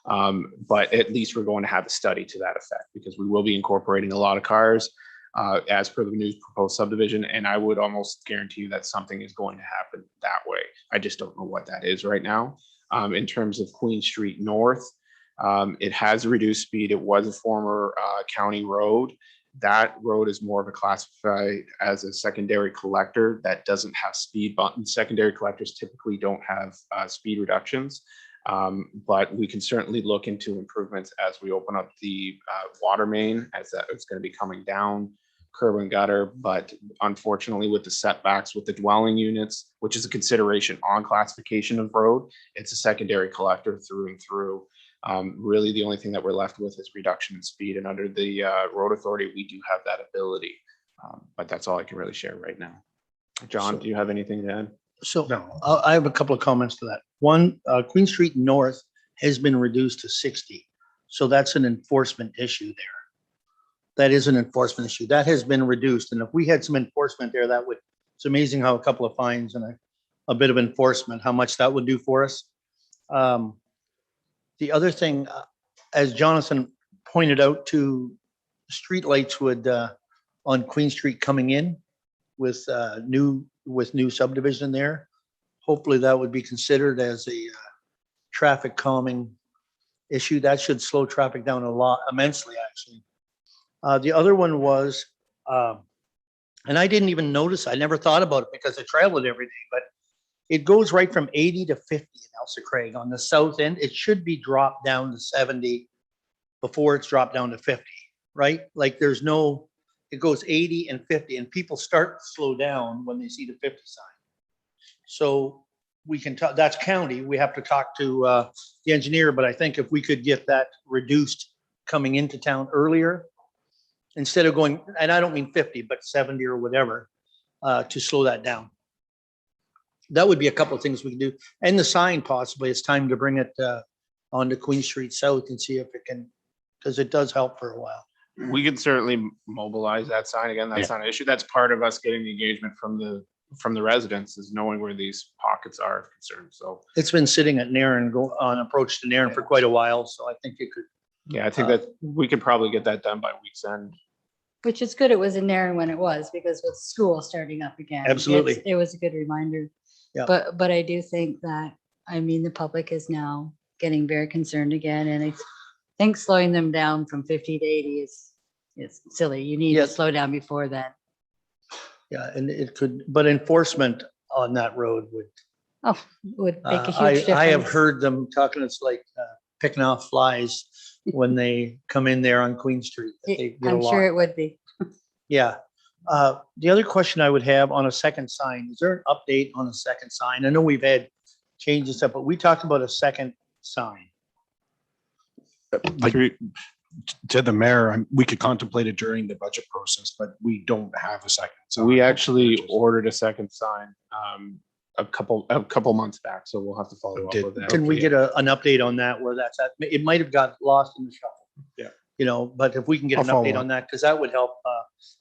But at least we're going to have a study to that effect, because we will be incorporating a lot of cars as per the new proposed subdivision. And I would almost guarantee you that something is going to happen that way. I just don't know what that is right now. In terms of Queen Street North, it has a reduced speed. It was a former county road. That road is more of a classified as a secondary collector that doesn't have speed buttons. Secondary collectors typically don't have speed reductions. But we can certainly look into improvements as we open up the water main, as that it's going to be coming down, curb and gutter. But unfortunately, with the setbacks with the dwelling units, which is a consideration on classification of road, it's a secondary collector through and through. Really, the only thing that we're left with is reduction in speed. And under the road authority, we do have that ability. But that's all I can really share right now. John, do you have anything to add? So I have a couple of comments to that. One, Queen Street North has been reduced to 60. So that's an enforcement issue there. That is an enforcement issue. That has been reduced. And if we had some enforcement there, that would, it's amazing how a couple of fines and a bit of enforcement, how much that would do for us. The other thing, as Jonathan pointed out, to streetlights would on Queen Street coming in with new subdivision there. Hopefully that would be considered as a traffic calming issue. That should slow traffic down a lot, immensely, actually. The other one was, and I didn't even notice, I never thought about it because I traveled every day, but it goes right from 80 to 50 in Elsa Craig on the south end. It should be dropped down to 70 before it's dropped down to 50, right? Like there's no, it goes 80 and 50 and people start to slow down when they see the 50 sign. So we can talk, that's county. We have to talk to the engineer, but I think if we could get that reduced coming into town earlier, instead of going, and I don't mean 50, but 70 or whatever, to slow that down. That would be a couple of things we can do. And the sign, possibly, it's time to bring it onto Queen Street South and see if it can, because it does help for a while. We can certainly mobilize that sign. Again, that's not an issue. That's part of us getting the engagement from the residents, is knowing where these pockets are of concern. So it's been sitting at Nairn, go on approach to Nairn for quite a while. So I think it could. Yeah, I think that we could probably get that done by week's end. Which is good. It was in there when it was, because with school starting up again. Absolutely. It was a good reminder. Yeah. But I do think that, I mean, the public is now getting very concerned again, and I think slowing them down from 50 to 80 is silly. You need to slow down before that. Yeah, and it could, but enforcement on that road would make a huge difference. I have heard them talking, it's like picking off flies when they come in there on Queen Street. I'm sure it would be. Yeah. The other question I would have on a second sign, is there an update on a second sign? I know we've had changes up, but we talked about a second sign. Like to the mayor, we could contemplate it during the budget process, but we don't have a second. So we actually ordered a second sign a couple months back, so we'll have to follow up with that. Can we get an update on that, where that's at? It might have got lost in the shuffle. Yeah. You know, but if we can get I'll an follow update up. on that, because that would help,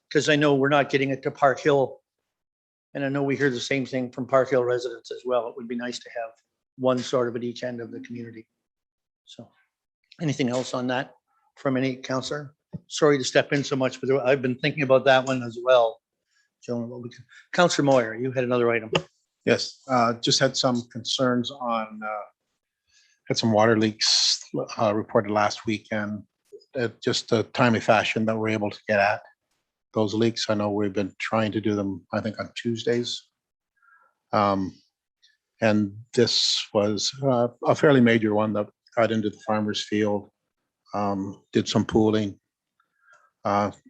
because I know we're not getting it to Park Hill. And I know we hear the same thing from Park Hill residents as well. It would be nice to have one sort of at each end of the community. So anything else on that from any counselor? Sorry to step in so much, but I've been thinking about that one as well. Joan, Counselor Moyer, you had another item. Yes, just had some concerns on, had some water leaks reported last weekend. Just a timely fashion that we're able to get at those leaks. I know we've been trying to do them, I think, on Tuesdays. And this was a fairly major one that got into the farmer's field, did some pooling.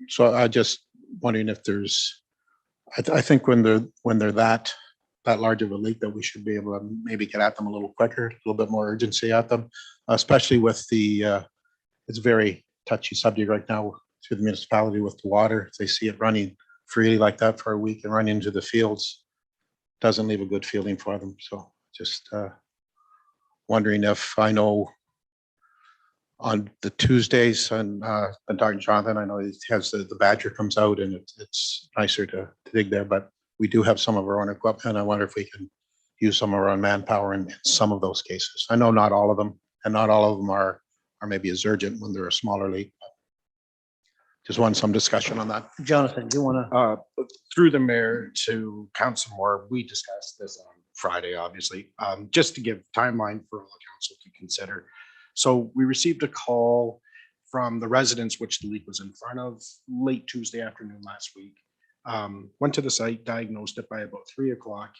So I just wondering if there's, I think when they're that large of a leak, that we should be able to maybe get at them a little quicker, a little bit more urgency at them, especially with the, it's a very touchy subject right now through the municipality with the water. If they see it running freely like that for a week and run into the fields, doesn't leave a good feeling for them. So just wondering if I know on the Tuesdays and Dr. Jonathan, I know he has the Badger comes out and it's nicer to dig there, but we do have some of our own equipment. I wonder if we can use some of our own manpower in some of those cases. I know not all of them, and not all of them are maybe as urgent when they're a smaller leak. Just want some discussion on that. Jonathan, do you want to? Through the mayor to Council Moore, we discussed this on Friday, obviously, just to give timeline for all council to consider. So we received a call from the residents, which the leak was in front of, late Tuesday afternoon last week. Went to the site, diagnosed it by about 3 o'clock,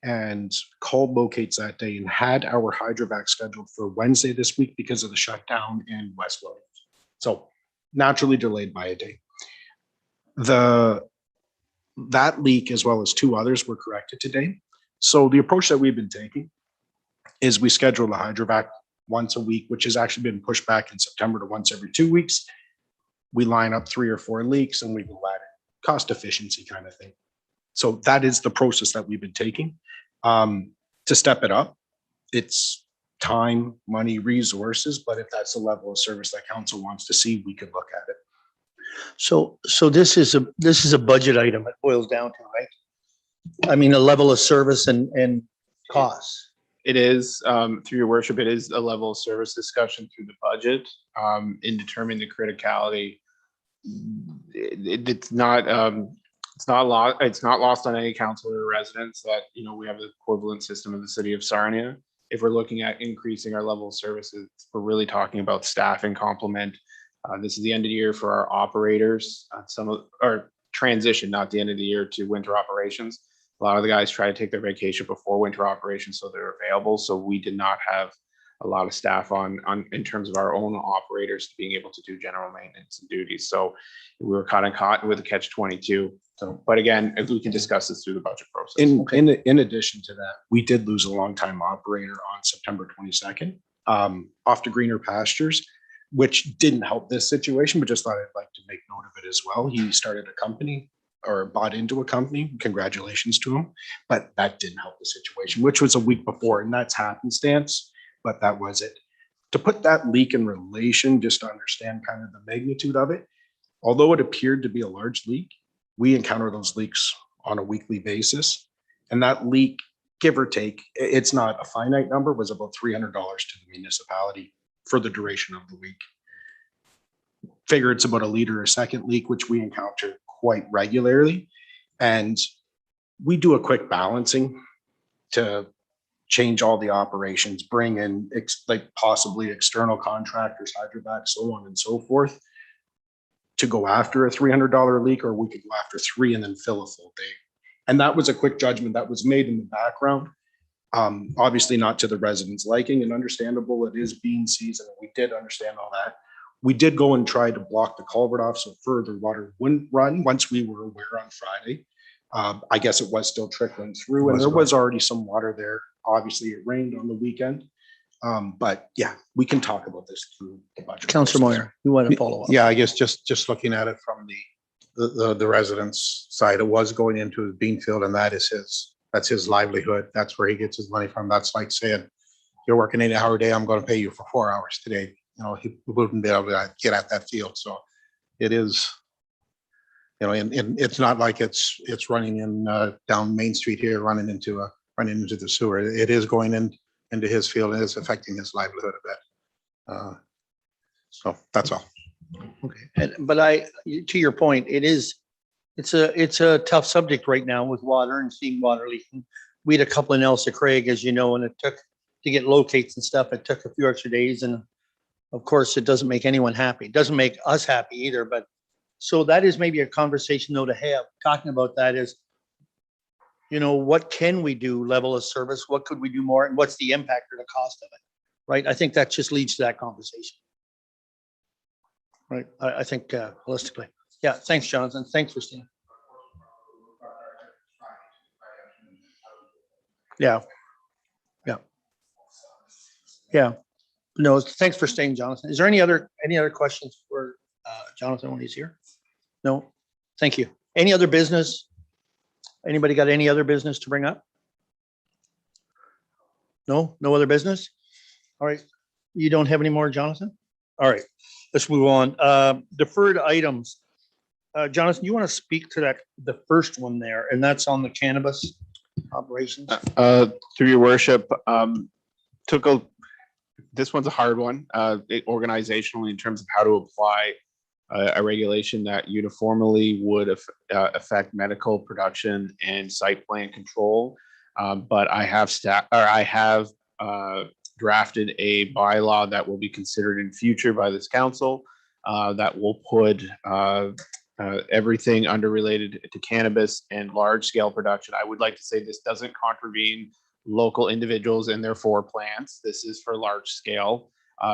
and called locates that day and had our hydrovac scheduled for Wednesday this week because of the shutdown in West Williams. So naturally delayed by a day. That leak, as well as 2 others, were corrected today. So the approach that we've been taking is we schedule the hydrovac once a week, which has actually been pushed back in September to once every 2 weeks. We line up 3 or 4 leaks and we go at it. Cost efficiency kind of thing. So that is the process that we've been taking. To step it up, it's time, money, resources, but if that's the level of service that council wants to see, we could look at it. So this is a budget item it boils down to, right? I mean, a level of service and costs. It is, through your worship, it is a level of service discussion through the budget, in determining the criticality. It's not lost on any council or residents that, you know, we have the equivalent system of the city of Sarnia. If we're looking at increasing our level of services, we're really talking about staffing complement. This is the end of the year for our operators, our transition, not the end of the year to winter operations. A lot of the guys try to take their vacation before winter operations, so they're available. So we did not have a lot of staff on in terms of our own operators being able to do general maintenance and duties. So we were kind of caught with a catch-22. So, but again, if we can discuss this through the budget process. In addition to that, we did lose a longtime operator on September 22nd, off to greener pastures, which didn't help this situation, but just thought I'd like to make note of it as well. He started a company or bought into a company. Congratulations to him. But that didn't help the situation, which was a week before, and that's happenstance, but that was it. To put that leak in relation, just to understand kind of the magnitude of it, although it appeared to be a large leak, we encounter those leaks on a weekly basis. And that leak, give or take, it's not a finite number, was about $300 to the municipality for the duration of the week. Figure it's about a liter a second leak, which we encounter quite regularly. And we do a quick balancing to change all the operations, bring in like possibly external contractors, hydrovac, so on and so forth, to go after a $300 leak, or we could go after 3 and then fill a full day. And that was a quick judgment that was made in the background. Obviously not to the residents' liking, and understandable, it is bean season. We did understand all that. We did go and try to block the culvert off so further water wouldn't run once we were aware on Friday. I guess it was still trickling through, and there was already some water there. Obviously it rained on the weekend. But yeah, we can talk about this through the budget. Councilor Moyer, you want to follow up? Yeah, I guess just looking at it from the residents' side, it was going into his bean field, and that's his livelihood. That's where he gets his money from. That's like saying, you're working 8-hour day, I'm going to pay you for 4 hours today. You know, he wouldn't be able to get at that field. So it is, you know, and it's not like it's running in down Main Street here, running into the sewer. It is going into his field, and it's affecting his livelihood a bit. So that's all. Okay, but to your point, it's a tough subject right now with water and seeing water leaking. We had a couple in Elsa Craig, as you know, and it took to get locates and stuff. It took a few extra days, and of course, it doesn't make anyone happy. It doesn't make us happy either. But so that is maybe a conversation though to have. Talking about that is, you know, what can we do? Level of service. What could we do more? And what's the impact or the cost of it? Right. I think that just leads to that conversation. Right. I think holistically. Yeah. Thanks, Jonathan. Thanks for staying. Yeah. Yeah. Yeah. No, thanks for staying, Jonathan. Is there any other questions for Jonathan when he's here? No. Thank you. Any other business? Anybody got any other business to bring up? No, no other business? All right. You don't have any more, Jonathan? All right, let's move on. Deferred items. Jonathan, you want to speak to that, the first one there, and that's on the cannabis operations? Through your worship, this one's a hard one, organizationally in terms of how to apply a regulation that uniformly would affect medical production and site plan control. But I have drafted a bylaw that will be considered in future by this council that will put everything under related to cannabis and large scale production. I would like to say this doesn't contravene local individuals and their floor plans. This is for large scale,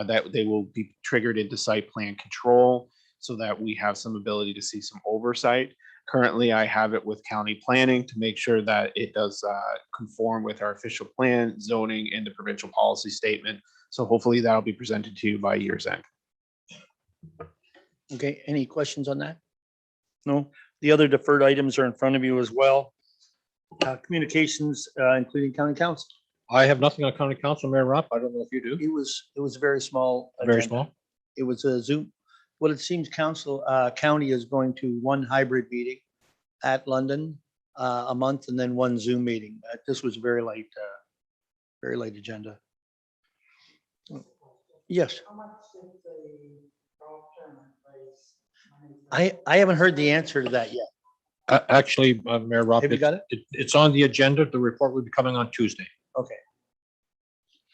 that they will be triggered into site plan control so that we have some ability to see some oversight. Currently, I have it with county planning to make sure that it does conform with our official plan, zoning, and the provincial policy statement. So hopefully that'll be presented to you by year's end. Okay, any questions on that? No? The other deferred items are in front of you as well. Communications, including county council. I have nothing on county council, Mayor Rupp. I don't know if you do. It was very small. Very agenda. small. It was a Zoom. Well, it seems county is going to one hybrid meeting at London a month and then one Zoom meeting. This was very late agenda. Yes. I haven't heard the answer to that yet. Actually, Mayor Rupp, Have you got it? It's on the agenda. The report will be coming on Tuesday. Okay.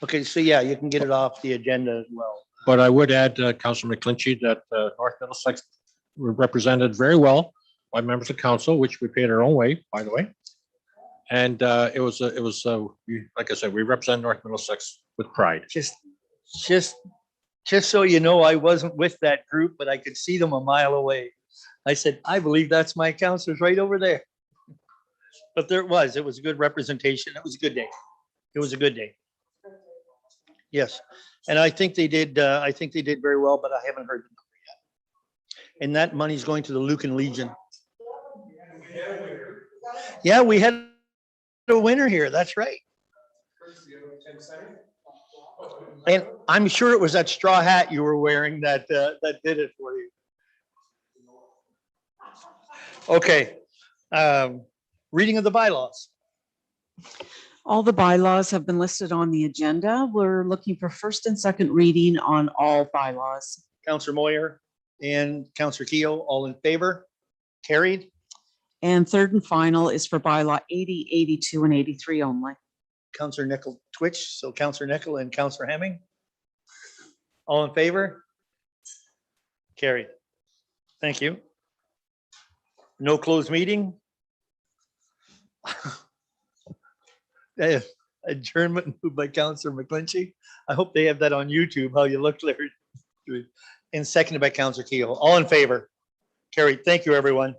Okay, so yeah, you can get it off the agenda as well. But I would add, Councilor McClinchy, that North Middlesex were represented very well by members of council, which we paid our own way, by the way. And it was like I said, we represent North Middlesex with pride. Just so you know, I wasn't with that group, but I could see them a mile away. I said, I believe that's my counselors right over there. But it was a good representation. It was a good day. It was a good day. Yes. And I think they did very well, but I haven't heard the number yet. And that money's going to the Lucan Legion. Yeah, we had a winner here. That's right. And I'm sure it was that straw hat you were wearing that did it for you. Okay. Reading of the bylaws. All the bylaws have been listed on the agenda. We're looking for first and second reading on all bylaws. Councillor Moyer and Councillor Keogh, all in favor? Carried. And third and final is for bylaw 80, 82, and 83 only. Councillor Nickel Twitch, so Councillor Nickel and Councillor Hemming. All in favor? Carried. Thank you. No closed meeting. Adjournment moved by Councillor McClinchy. I hope they have that on YouTube, how you look there. And seconded by Councillor Keogh. All in favor? Carried. Thank you, everyone.